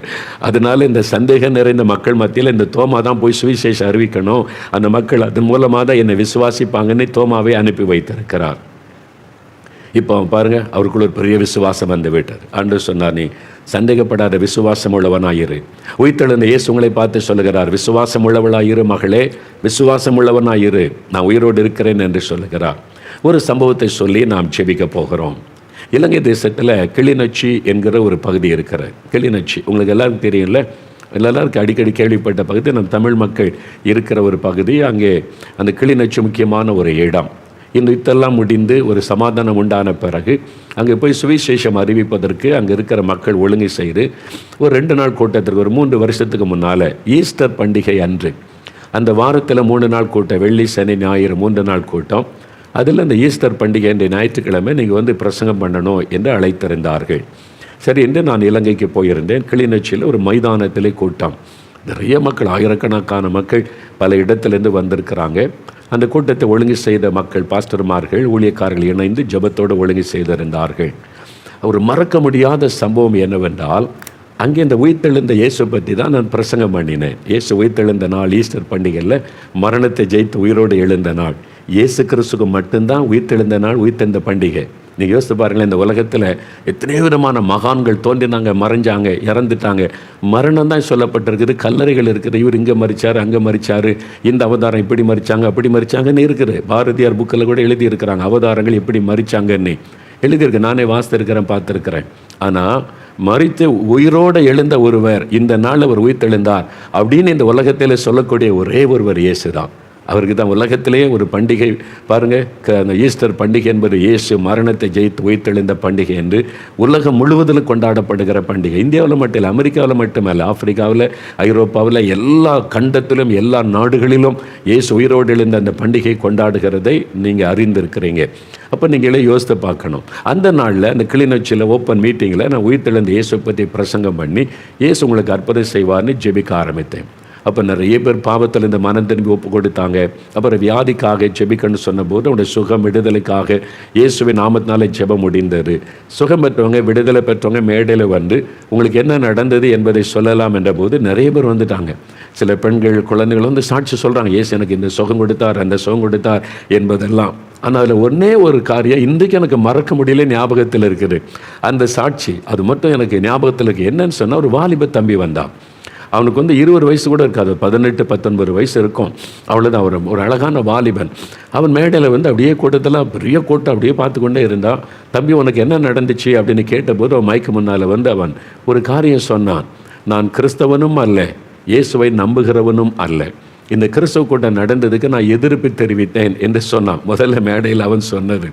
அதனால இந்த சந்தேகம் நிறைந்த மக்கள் மத்தியில் இந்த தோமா தான் போய் சுவிசேஷம் அறிவிக்கணும், அந்த மக்கள் அதன் மூலமாக தான் என்னை விசுவாசிப்பாங்கன்னு தோமாவை அனுப்பி வைத்திருக்கிறார். இப்போ பாருங்கள், அவருக்குள்ள ஒரு பெரிய விசுவாசம் வந்து விட்டார். ஆண்டவர் சொன்னார், நீ சந்தேகப்படாத விசுவாசம் உள்ளவனாயிரு. உயிர்த்தெழுந்த இயேசு உங்களை பார்த்து சொல்லுகிறார், விசுவாசம் உள்ளவளாயிரு மகளே, விசுவாசம் உள்ளவனாயிரு, நான் உயிரோடு இருக்கிறேன் என்று சொல்லுகிறார். ஒரு சம்பவத்தை சொல்லி நாம் ஜெபிக்க போகிறோம். இலங்கை தேசத்தில் கிளிநொச்சி என்கிற ஒரு பகுதி இருக்கிற கிளிநொச்சி உங்களுக்கு எல்லாருக்கும் தெரியும்ல, எல்லாருக்கும் அடிக்கடி கேள்விப்பட்ட பகுதி, நம் தமிழ் மக்கள் இருக்கிற ஒரு பகுதி. அங்கே அந்த கிளிநொச்சி முக்கியமான ஒரு இடம். இந்த யுத்தெல்லாம் முடிந்து ஒரு சமாதானம் உண்டான பிறகு அங்கே போய் சுவிசேஷம் அறிவிப்பதற்கு அங்கே இருக்கிற மக்கள் ஒழுங்கு செய்து ஒரு 2 நாள் கூட்டத்திற்கு, ஒரு 3 வருஷத்துக்கு முன்னால் ஈஸ்டர் பண்டிகை அன்று அந்த வாரத்தில் 3 நாள் கூட்டம், வெள்ளி சனி ஞாயிறு 3 நாள் கூட்டம். அதில் அந்த ஈஸ்டர் பண்டிகை என்ற ஞாயிற்றுக்கிழமை நீங்கள் வந்து பிரசங்கம் பண்ணணும் என்று அழைத்திருந்தார்கள். சரி என்று நான் இலங்கைக்கு போயிருந்தேன். கிளிநொச்சியில் ஒரு மைதானத்திலே கூட்டம், நிறைய மக்கள், ஆயிரக்கணக்கான மக்கள் பல இடத்துலேருந்து வந்திருக்கிறாங்க. அந்த கூட்டத்தை ஒழுங்கு செய்த மக்கள், பாஸ்டர்மார்கள், ஊழியக்காரர்கள் இணைந்து ஜெபத்தோடு ஒழுங்கு செய்திருந்தார்கள். ஒரு மறக்க முடியாத சம்பவம் என்னவென்றால், அங்கே இந்த உயிர்த்தெழுந்த இயேசு பற்றி தான் நான் பிரசங்கம் பண்ணினேன். இயேசு உயிர்த்தெழுந்த நாள், ஈஸ்டர் பண்டிகையில் மரணத்தை ஜெயித்து உயிரோடு எழுந்த நாள், இயேசு கிறிஸ்துக்கு மட்டும்தான் உயிர்த்தெழுந்த நாள், உயிர்த்தெழுந்த பண்டிகை. நீங்கள் யோசித்து பாருங்களேன், இந்த உலகத்தில் எத்தனையோ விதமான மகான்கள் தோன்றினாங்க, மறைஞ்சாங்க, இறந்துட்டாங்க. மரணம் தான் சொல்லப்பட்டிருக்குது, கல்லறைகள் இருக்குது. இவர் இங்கே மறிச்சார், அங்கே மறிச்சார், இந்த அவதாரம் இப்படி மறிச்சாங்க, அப்படி மறிச்சாங்கன்னு இருக்குது. பாரதியார் புக்கில் கூட எழுதியிருக்கிறாங்க, அவதாரங்கள் எப்படி மறிச்சாங்கன்னு எழுதியிருக்கு. நானே வாசித்திருக்கிறேன், பார்த்துருக்கிறேன். ஆனால் மறித்து உயிரோடு எழுந்த ஒருவர், இந்த நாள் அவர் உயிர்த்தெழுந்தார் அப்படின்னு இந்த உலகத்தில் சொல்லக்கூடிய ஒரே ஒருவர் இயேசு தான். அவருக்கு தான் உலகத்திலேயே ஒரு பண்டிகை பாருங்கள், அந்த ஈஸ்டர் பண்டிகை என்பது இயேசு மரணத்தை ஜெயித்து உயிர்த்தெழுந்த பண்டிகை என்று உலகம் முழுவதிலும் கொண்டாடப்படுகிற பண்டிகை. இந்தியாவில் மட்டும் இல்லை, அமெரிக்காவில் மட்டுமல்ல, ஆப்பிரிக்காவில், ஐரோப்பாவில், எல்லா கண்டத்திலும், எல்லா நாடுகளிலும் இயேசு உயிரோடு எழுந்த அந்த பண்டிகை கொண்டாடுகிறதை நீங்கள் அறிந்திருக்கிறீங்க. அப்போ நீங்களே யோசித்து பார்க்கணும். அந்த நாளில் அந்த கிளிநொச்சியில் ஓப்பன் மீட்டிங்கில் நான் உயிர்த்தெழுந்த இயேசு பற்றி பிரசங்கம் பண்ணி இயேசு உங்களுக்கு அற்புதம் செய்வார்னு ஜெபிக்க ஆரம்பித்தேன். அப்போ நிறைய பேர் பாவத்தில் இந்த மனம் திரும்பி ஒப்பு கொடுத்தாங்க. அப்புறம் வியாதிக்காக ஜெபிக்கணும்னு சொன்னபோது அவனுடைய சுகம் விடுதலைக்காக இயேசுவின் நாமத்தினாலே ஜெபம் முடிந்தது. சுகம் பெற்றவங்க, விடுதலை பெற்றவங்க மேடையில் வந்து உங்களுக்கு என்ன நடந்தது என்பதை சொல்லலாம் என்ற போது நிறைய பேர் வந்துட்டாங்க. சில பெண்கள், குழந்தைகள் வந்து சாட்சி சொல்கிறாங்க, இயேசு எனக்கு இந்த சுகம் கொடுத்தார், அந்த சுகம் கொடுத்தார் என்பதெல்லாம். ஆனால் அதில் ஒன்றே ஒரு காரியம் இன்றைக்கு எனக்கு மறக்க முடியல, ஞாபகத்தில் இருக்குது. அந்த சாட்சி அது மட்டும் எனக்கு ஞாபகத்தில் இருக்குது. என்னன்னு சொன்னால், ஒரு வாலிப தம்பி வந்தான். அவனுக்கு வந்து 20 வயசு கூட இருக்காது, 18-19 வயசு இருக்கும். அவ்வளோதான். ஒரு அழகான வாலிபன். அவன் மேடையில் வந்து அப்படியே கூட்டத்தில், பெரிய கூட்டம் அப்படியே பார்த்து கொண்டே இருந்தான். தம்பி உனக்கு என்ன நடந்துச்சு அப்படின்னு கேட்டபோது அவன் மைக்கு முன்னால் வந்து அவன் ஒரு காரியம் சொன்னான். நான் கிறிஸ்தவனும் அல்ல, இயேசுவை நம்புகிறவனும் அல்ல. இந்த கிறிஸ்தவ கூட்டம் நடந்ததுக்கு நான் எதிர்ப்பு தெரிவித்தேன் என்று சொன்னான். முதல்ல மேடையில் அவன் சொன்னது.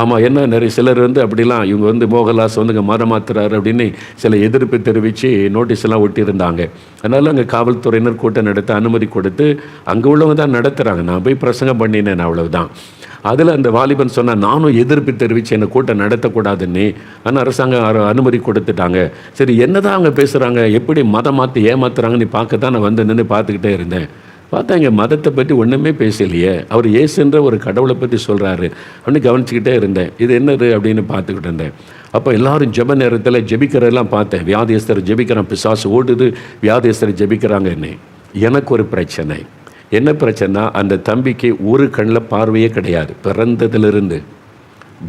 ஆமாம், என்ன நிறைய சிலர் வந்து அப்படிலாம் இவங்க வந்து மோகன்லாஸ் வந்து மதம் மாத்துறாரு அப்படின்னு சில எதிர்ப்பு தெரிவித்து நோட்டீஸ் எல்லாம் ஒட்டியிருந்தாங்க. அதனால் அங்கே காவல்துறையினர் கூட்டம் நடத்த அனுமதி கொடுத்து அங்கே உள்ளவங்க தான் நடத்துகிறாங்க. நான் போய் பிரசங்கம் பண்ணினேன், அவ்வளவுதான். அதில் அந்த வாலிபன் சொன்னால், நானும் எதிர்ப்பு தெரிவித்து என்னை கூட்டம் நடத்தக்கூடாதுன்னு, ஆனால் அரசாங்கம் அனுமதி கொடுத்துட்டாங்க. சரி, என்ன தான் அவங்க பேசுகிறாங்க, எப்படி மதம் மாற்றி ஏமாத்துறாங்கன்னு பார்க்க தான் நான் வந்து நின்று பார்த்துக்கிட்டே இருந்தேன். பார்த்தா இங்கே மதத்தை பற்றி ஒன்றுமே பேசலையே, அவர் இயேசுன்ற ஒரு கடவுளை பற்றி சொல்கிறாரு அப்படின்னு கவனிச்சுக்கிட்டே இருந்தேன். இது என்னது அப்படின்னு பார்த்துக்கிட்டு இருந்தேன். அப்போ எல்லாரும் ஜெப நேரத்தில் ஜெபிக்கிறதெல்லாம் பார்த்தேன். வியாதியஸ்தர் ஜெபிக்கிறான், பிசாசு ஓடுது, வியாதியஸ்தர் ஜெபிக்கிறாங்கன்னு. எனக்கு ஒரு பிரச்சனை. என்ன பிரச்சனைனா, அந்த தம்பிக்கு ஒரு கண்ணில் பார்வையே கிடையாது. பிறந்ததிலிருந்து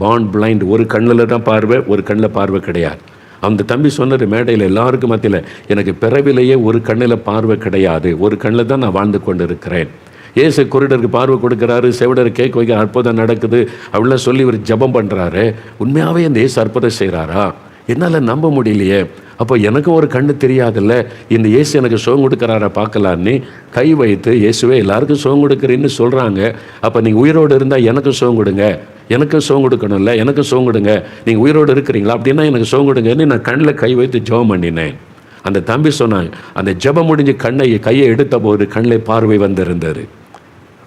பார்ன் பிளைண்ட். ஒரு கண்ணில் தான் பார்வை, ஒரு கண்ணில் பார்வை கிடையாது. அந்த தம்பி சொன்னது மேடையில் எல்லாருக்கும் மத்தியில், எனக்கு பிறவிலேயே ஒரு கண்ணில் பார்வை கிடையாது, ஒரு கண்ணில் தான் நான் வாழ்ந்து கொண்டு இருக்கிறேன். ஏசு குருடருக்கு பார்வை கொடுக்குறாரு, செவிடர் கேட்க வைக்க அற்புதம் நடக்குது அப்படிலாம் சொல்லி ஒரு ஜபம் பண்ணுறாரு. உண்மையாகவே அந்த ஏசு அற்புதம் செய்கிறாரா? என்னால் நம்ப முடியலையே. அப்போ எனக்கும் ஒரு கண்ணு தெரியாதுல்ல, இந்த இயேசு எனக்கு சுகம் கொடுக்குறாரா பார்க்கலான்னு கை வைத்து, இயேசுவே எல்லாருக்கும் சுகம் கொடுக்குறேன்னு சொல்கிறாங்க, அப்போ நீங்கள் உயிரோடு இருந்தால் எனக்கு சுகம் கொடுங்க, எனக்கு சுகம் கொடுக்கணும்ல, எனக்கு சுகம் கொடுங்க, நீங்கள் உயிரோடு இருக்கிறீங்களா அப்படின்னா எனக்கு சுகம் கொடுங்கன்னு நான் கண்ணில் கை வைத்து ஜெபம் பண்ணினேன். அந்த தம்பி சொன்னாங்க, அந்த ஜெபம் முடிஞ்சு கையை எடுத்த போது கண்ணில் பார்வை வந்திருந்தார்.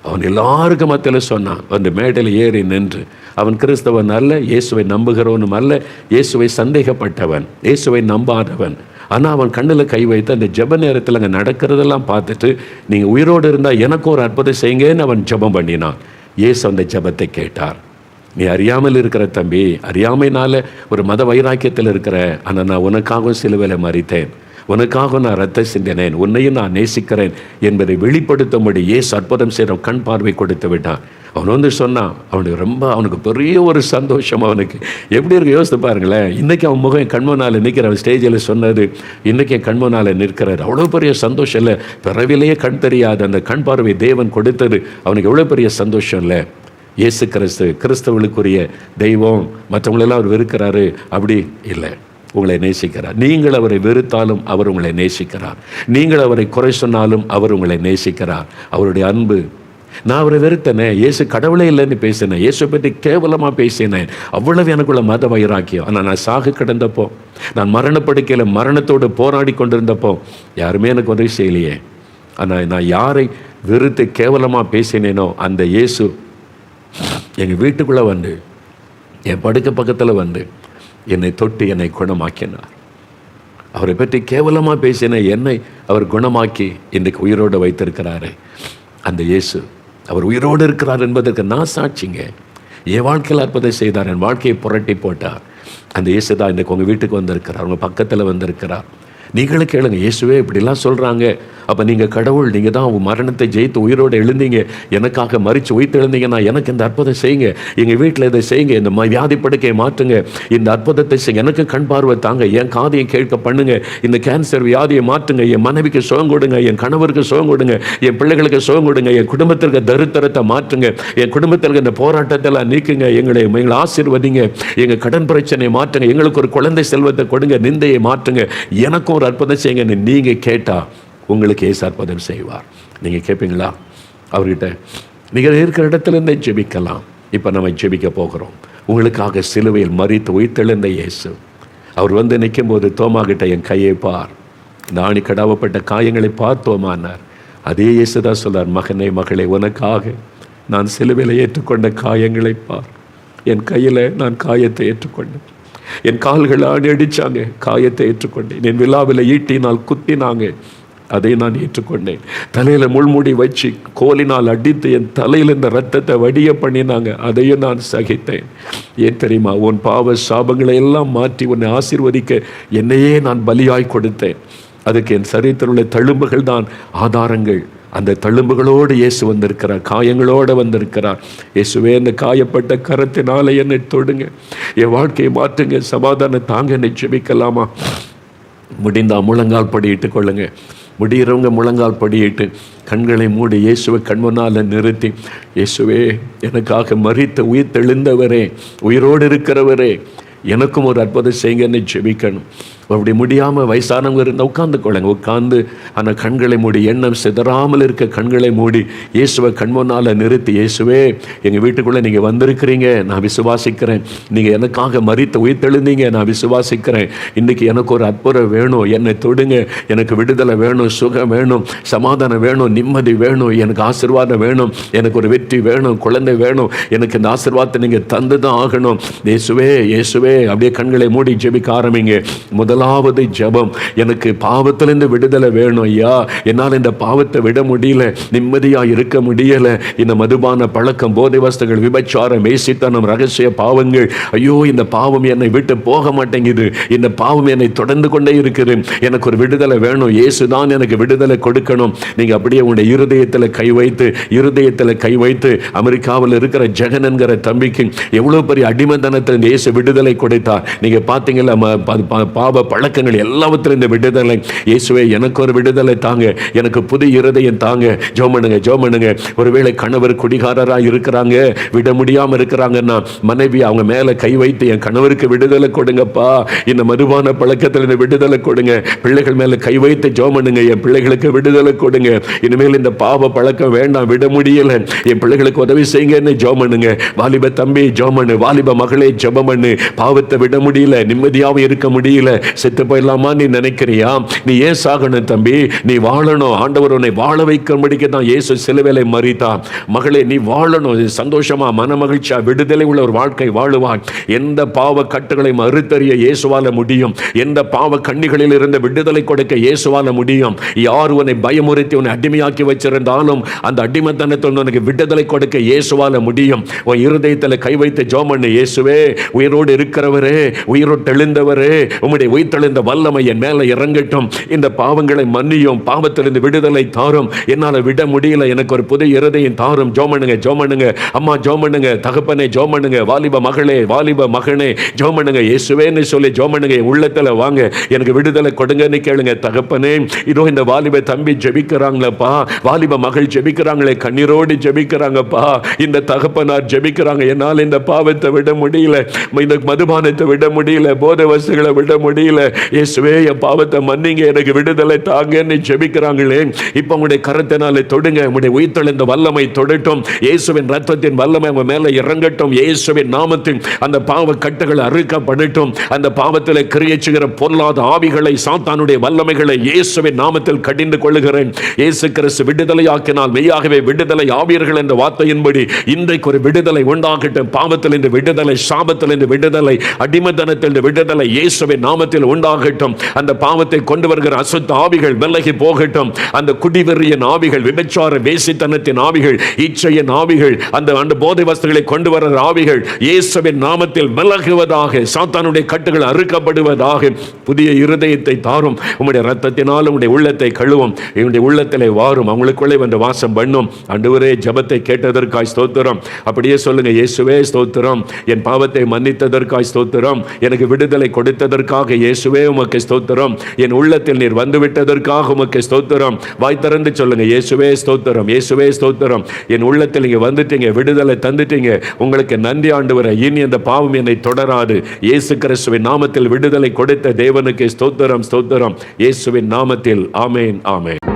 அவன் எல்லாருக்கும் மத்தியில் சொன்னான். அந்த மேடையில் ஏறி நின்று, அவன் கிறிஸ்தவன் அல்ல, இயேசுவை நம்புகிறவனும் அல்ல, இயேசுவை சந்தேகப்பட்டவன், இயேசுவை நம்பாதவன். ஆனால் அவன் கண்ணில் கை வைத்து அந்த ஜெப நேரத்தில் அங்கே நடக்கிறதெல்லாம் பார்த்துட்டு, நீங்கள் உயிரோடு இருந்தால் எனக்கு ஒரு அற்புதம் செய்யுங்கன்னு அவன் ஜெபம் பண்ணினான். இயேசு அந்த ஜெபத்தை கேட்டார். நீ அறியாமல் இருக்கிற தம்பி, அறியாமைனால ஒரு மத வைராக்கியத்தில் இருக்கிற, ஆனால் நான் உனக்காகவும் சிலுவையில் மரித்தேன், உனக்காக நான் ரத்த சிந்தினேன், உன்னையும் நான் நேசிக்கிறேன் என்பதை வெளிப்படுத்தும்படி இயேசு அற்புதம் செய்கிற கண் பார்வை கொடுத்து விட்டான். அவன் வந்து சொன்னான், அவனுக்கு பெரிய ஒரு சந்தோஷம். அவனுக்கு எப்படி இருக்கு யோசித்து பாருங்களேன். இன்றைக்கி அவன் முகம் கண்மனால் நிற்கிற, அவன் ஸ்டேஜில் சொன்னது இன்றைக்கி கண்மனால் நிற்கிறார். அவ்வளோ பெரிய சந்தோஷம் இல்லை, பிறவிலேயே கண் தெரியாது அந்த கண் பார்வை தேவன் கொடுத்தது அவனுக்கு எவ்வளோ பெரிய சந்தோஷம் இல்லை. இயேசு கிறிஸ்தவர்களுக்குரிய தெய்வம், மற்றவங்களெல்லாம் அவர் வெறுக்கிறாரு அப்படி இல்லை, உங்களை நேசிக்கிறார். நீங்கள் அவரை வெறுத்தாலும் அவர் உங்களை நேசிக்கிறார், நீங்கள் அவரை குறை சொன்னாலும் அவர் உங்களை நேசிக்கிறார். அவருடைய அன்பு. நான் அவரை வெறுத்தனே, இயேசு கடவுளே இல்லைன்னு பேசினேன், இயேசு பற்றி கேவலமாக பேசினேன், அவ்வளவு எனக்குள்ள மத வைராக்கியம். ஆனால் நான் சாக கிடந்தப்போ, நான் மரணப்படுக்கையில் மரணத்தோடு போராடி கொண்டிருந்தப்போ யாருமே எனக்கு உதவி செய்யலையே. ஆனால் நான் யாரை வெறுத்து கேவலமாக பேசினேனோ அந்த இயேசு எங்கள் வீட்டுக்குள்ளே வந்து, என் படுக்க பக்கத்தில் வந்து என்னை தொட்டு என்னை குணமாக்கினார். அவரை பற்றி கேவலமாக பேசின என்னை அவர் குணமாக்கி இன்றைக்கு உயிரோடு வைத்திருக்கிறாரு. அந்த இயேசு அவர் உயிரோடு இருக்கிறார் என்பதற்கு நான் சாட்சிங்க. என் வாழ்க்கையில் அற்புதம் செய்தார், என் வாழ்க்கையை புரட்டி போட்டார். அந்த இயேசு தான் இன்றைக்கு உங்கள் வீட்டுக்கு வந்திருக்கிறார், உங்கள் பக்கத்தில் வந்திருக்கிறார். நீங்களும் கேளுங்க, இயேசுவே இப்படிலாம் சொல்கிறாங்க, அப்போ நீங்கள் கடவுள், நீங்கள் தான் மரணத்தை ஜெயித்து உயிரோடு எழுந்தீங்க, எனக்காக மறித்து உயிர்த்து எழுந்தீங்கன்னா எனக்கு இந்த அற்புதம் செய்யுங்க, எங்கள் வீட்டில் இதை செய்யுங்க, இந்த வியாதி படுக்கையை மாற்றுங்க, இந்த அற்புதத்தை செய்யுங்க, எனக்கு கண் பார்வை தாங்க, என் காதையை கேட்க பண்ணுங்க, இந்த கேன்சர் வியாதியை மாற்றுங்க, என் மனைவிக்கு சுகம் கொடுங்க, என் கணவருக்கு சுகம் கொடுங்க, என் பிள்ளைகளுக்கு சுகம் கொடுங்க, என் குடும்பத்திற்கு தரித்திரத்தை மாற்றுங்க, என் குடும்பத்திற்கு இந்த போராட்டத்தெல்லாம் நீக்குங்க, எங்களை ஆசீர்வதிங்க, எங்கள் கடன் பிரச்சனையை மாற்றுங்க, எங்களுக்கு ஒரு குழந்தை செல்வத்தை கொடுங்க, நிந்தையை மாற்றுங்க, எனக்கும் ஒரு அற்புதம் செய்யுங்க. நீங்கள் கேட்டால் உங்களுக்கு ஏசு அற்புதம் செய்வார். நீங்கள் கேட்பீங்களா? அவர்கிட்ட நீங்கள் இருக்கிற இடத்துலேருந்தே ஜெபிக்கலாம். இப்போ நம்ம ஜெபிக்க போகிறோம். உங்களுக்காக சிலுவையில் மரித்து உயிர்த்தெழுந்த இயேசு அவர் வந்து நிற்கும் போது, தோமா கிட்ட என் கையை பார், இந்த ஆணி கடாவப்பட்ட காயங்களை பார் தோமானார். அதே இயேசு தான் சொல்றார், மகனே மகளே, உனக்காக நான் சிலுவையில் ஏற்றுக்கொண்ட காயங்களை பார். என் கையில் நான் காயத்தை ஏற்றுக்கொண்டேன், என் கால்கள் ஆணி அடித்தாங்க, காயத்தை ஏற்றுக்கொண்டேன், என் விழாவில் ஈட்டினால் குத்தினாங்க, அதை நான் ஏற்றுக்கொண்டேன், தலையில் முள்முடி வச்சு கோலினால் அடித்து என் தலையில் இந்த ரத்தத்தை வடிய பண்ணினாங்க, அதையும் நான் சகித்தேன். ஏன் தெரியுமா? உன் பாவ சாபங்களை எல்லாம் மாற்றி உன்னை ஆசீர்வதிக்க என்னையே நான் பலியாய் கொடுத்தேன். அதுக்கு என் சரீரத்தில் உள்ள தழும்புகள் தான் ஆதாரங்கள். அந்த தழும்புகளோடு இயேசு வந்திருக்கிறார், காயங்களோடு வந்திருக்கிறார். இயேசுவே, அந்த காயப்பட்ட கரத்தினால என்னை தொடுங்க, என் வாழ்க்கையை மாற்றுங்க, சமாதானம் தாங்க. என்னை ஜெபிக்கலாமா? முடிந்தா முழங்கால் படியிட்டு கொள்ளுங்க. முடிகிறவங்க முழங்கால் படியிட்டு கண்களை மூடி இயேசுவை கண்முன்னால் நிறுத்தி, இயேசுவே, எனக்காக மரித்து உயிர்த்தெழுந்தவரே, உயிரோடு இருக்கிறவரே, எனக்கும் ஒரு அற்புதம் செய்யுங்கன்னு ஜெபிக்கணும். அப்படி முடியாமல் வயசானவங்க இருந்தால் உட்கார்ந்து கொள்ளுங்க. உட்கார்ந்து ஆனால் கண்களை மூடி, எண்ணம் சிதறாமல் இருக்க கண்களை மூடி இயேசுவை கண்முன்னால் நிறுத்தி, இயேசுவே, எங்கள் வீட்டுக்குள்ளே நீங்கள் வந்திருக்கிறீங்க, நான் விசுவாசிக்கிறேன், நீங்கள் எனக்காக மரித்து உயிர்த்தெழுந்தீங்க, நான் விசுவாசிக்கிறேன், இன்றைக்கி எனக்கு ஒரு அற்புதம் வேணும், என்னை தொடுங்க, எனக்கு விடுதலை வேணும், சுகம் வேணும், சமாதானம் வேணும், நிம்மதி வேணும், எனக்கு ஆசீர்வாதம் வேணும், எனக்கு ஒரு வெற்றி வேணும், குழந்தை வேணும், எனக்கு இந்த ஆசீர்வாதத்தை நீங்கள் தந்து தான் ஆகணும். இயேசுவே, இயேசுவே, அப்படியே கண்களை மூடி ஜெபிக்க ஆரம்பிங்க. முதலாவது ஜெபம், எனக்கு பாவத்திலிருந்து விடுதலை வேணும் ஐயா, என்னால் இந்த பாவத்தை விட முடியல, நிம்மதியாக இருக்க முடியல, இந்த மதுபான பழக்கம், போதை வஸ்துகள், விபச்சாரம், மேசித்தனம், ரகசிய பாவங்கள், ஐயோ இந்த பாவம் என்னை விட்டு போக மாட்டேங்குது, இந்த பாவம் என்னை தொடர்ந்து கொண்டே இருக்குது, எனக்கு ஒரு விடுதலை வேணும், இயேசுதான் எனக்கு விடுதலை கொடுக்கணும். நீங்கள் அப்படியே உங்களுடைய இருதயத்தில் கை வைத்து அமெரிக்காவில் இருக்கிற ஜெகன் என்கிற தம்பிக்கு எவ்வளோ பெரிய அடிமைத்தனத்தில் இயேசு விடுதலை கொடுத்தார். நீங்க பார்த்தீங்களா, பாவ பழக்கங்கள் எல்லாவற்றிலும் இந்த விடுதலை. இயேசுவே எனக்கு ஒரு விடுதலை தாங்க, எனக்கு புது இருதயம் தாங்க. ஜெபம் பண்ணுங்க, ஜெபம் பண்ணுங்க. ஒருவேளை கணவர் குடிகாரராக இருக்கிறாங்க, விட முடியாம இருக்கிறாங்கன்னா மனைவி அவங்க மேல கை வைத்து என் கணவருக்கு விடுதலை கொடுங்கப்பா, இந்த மதுபான பழக்கத்தில் இந்த விடுதலை கொடுங்க. பிள்ளைகள் மேல கை வைத்து ஜெபம் பண்ணுங்க, என் பிள்ளைகளுக்கு விடுதலை கொடுங்க. இனிமேல் இந்த பாவ பழக்கம் வேண்டாம், விட முடியல, என் பிள்ளைகளுக்கு உதவி செய்யுங்கன்னு ஜெபம் பண்ணுங்க. வாலிப தம்பி ஜெபம் பண்ணு, வாலிப மகளே ஜெபம் பண்ணு. பாவத்தை விட முடியல, நிம்மதியாகவும் இருக்க முடியல, செத்து போயிடலாமா நீ நினைக்கிறியா? நீ ஏன் சாகணும் தம்பி? நீ வாழணும். ஆண்டவர் உன்னை வாழ வைக்கும்படிக்கு தான் இயேசு சிலுவையிலே மரித்தார். மகளே நீ வாழணும், சந்தோஷமா மன மகிழ்ச்சியா விடுதலை உள்ள ஒரு வாழ்க்கை வாழுவாய். எந்த பாவ கட்டுகளை மறுத்தறிய இயேசுவால முடியும். எந்த பாவ கண்ணிகளில் இருந்து விடுதலை கொடுக்க இயேசுவால முடியும். யார் உன்னை பயமுறுத்தி உன்னை அடிமையாக்கி வச்சிருந்தாலும் அந்த அடிமைத்தனத்தில் உனக்கு விடுதலை கொடுக்க இயேசுவால முடியும். உன் இருதயத்தில் கை வைத்து ஜெபம் பண்ணு. இயேசுவே, உயிரோடு இருக்கிறவரே, உயிரோடு தெளிந்தவரே, உம்முடைய உயிர்த்தெழுந்த வல்லமை என் மேல இறங்கட்டும். இந்த பாவங்களை மன்னியும், பாவத்திலிருந்து விடுதலை தாரும். என்னால விட முடியல, எனக்கு ஒரு புது இருதயம் தாரும். ஜெபம் பண்ணுங்க, ஜெபம் பண்ணுங்க. அம்மா ஜெபம் பண்ணுங்க, தகப்பனே ஜெபம் பண்ணுங்க, வாலிப மகளே, வாலிப மகனே ஜெபம் பண்ணுங்க. இயேசுவேன்னு சொல்லி ஜெபம் பண்ணுங்க. உள்ளத்துல வாங்க, எனக்கு விடுதலை கொடுங்கன்னு கேளுங்க. தகப்பனே, இதோ இந்த வாலிப தம்பி ஜெபிக்கிறாங்களப்பா, வாலிப மகள் ஜெபிக்கிறாங்களே, கண்ணீரோடு ஜெபிக்கிறாங்கப்பா. இந்த தகப்பனார் ஜெபிக்கிறாங்க, என்னால் இந்த பாவத்தை விட முடியல, இந்த மதுபானத்தை விட முடியல, போதை வஸ்துகளை விட முடியல. இயேசுவே என் பாவத்தை மன்னிங்க, எனக்கு விடுதலை தாங்கன்னு ஜெபிக்கிறாங்களே. இப்போ உங்களுடைய கரத்தினாலே தொடுங்க. உங்களுடைய உயிர்த்தெழுந்த வல்லமை தொடட்டும். இயேசுவின் ரத்தத்தின் வல்லமை அவங்க மேல இறங்கட்டும். இயேசுவின் நாமத்தில் அந்த பாவ கட்டுகள் அறுக்கப்படட்டும். அந்த பாவத்தில் கிரியை செய்கிற பொல்லாத ஆவிகளை, சாத்தானுடைய வல்லமைகளை இயேசுவின் நாமத்தில் கடிந்து கொள்ளுகிறேன். இயேசு கிறிஸ்து விடுதலையாக்கினால் மெய்யாகவே விடுதலை ஆவீர்கள் என்ற வார்த்தையின்படி இன்றைக்கு ஒரு விடுதலை உண்டாகட்டும். பாவத்தில் இந்த விடுதலை, சாபத்தில் இந்த விடுதலை, அடிமைத்தனத்தில் இந்த விடுதலை இயேசுவின் நாமத்தில் உண்டாகட்டும். அந்த பாவத்தை கொண்டு வருகிற அசுத்த ஆவிகள் விலகி போகட்டும். அந்த குடிவெறியின் ஆவிகள், விபச்சார வேசித்தனத்தின் ஆவிகள், இச்சையின் ஆவிகள், அந்த போதை வஸ்துகளை கொண்டு வருகிற ஆவிகள் இயேசுவின் நாமத்தில் விலகுவதாக. சாத்தானுடைய கட்டுகள் அறுக்கப்படுவதாக. புதிய இருதயத்தை தாரும். உம்முடைய ரத்தத்தினால் உம்முடைய உள்ளத்தை கழுவும். என்னுடைய உள்ளத்திலே வாரும், அவங்களுக்குள்ளே வந்து வாசம் பண்ணும். ஆண்டவரே, ஜெபத்தை கேட்டதற்காய் ஸ்தோத்திரம். அப்படியே சொல்லுங்க, இயேசுவே ஸ்தோத்திரம். என் பாவத்தை மன்னித்ததற்காய் ஸ்தோத்திரம். எனக்கு விடுதலை கொடுத்ததற்காக இயேசுவே உமக்கு ஸ்தோத்திரம். என் உள்ளத்தில் நீர் வந்துவிட்டதற்காக உமக்கு ஸ்தோத்திரம். வாய் திறந்து சொல்லுங்க, இயேசுவே ஸ்தோத்திரம், இயேசுவே ஸ்தோத்திரம். என் உள்ளத்தில் நீங்க வந்துட்டீங்க, விடுதலை தந்துட்டீங்க. உங்களுக்கு நன்றி ஆண்டவரே. இனி அந்த பாவம் என்னை தொடராது. இயேசு கிறிஸ்துவின் நாமத்தில் விடுதலை கொடுத்த தேவனுக்கு ஸ்தோத்திரம், ஸ்தோத்திரம். இயேசுவின் நாமத்தில் ஆமென், ஆமென்.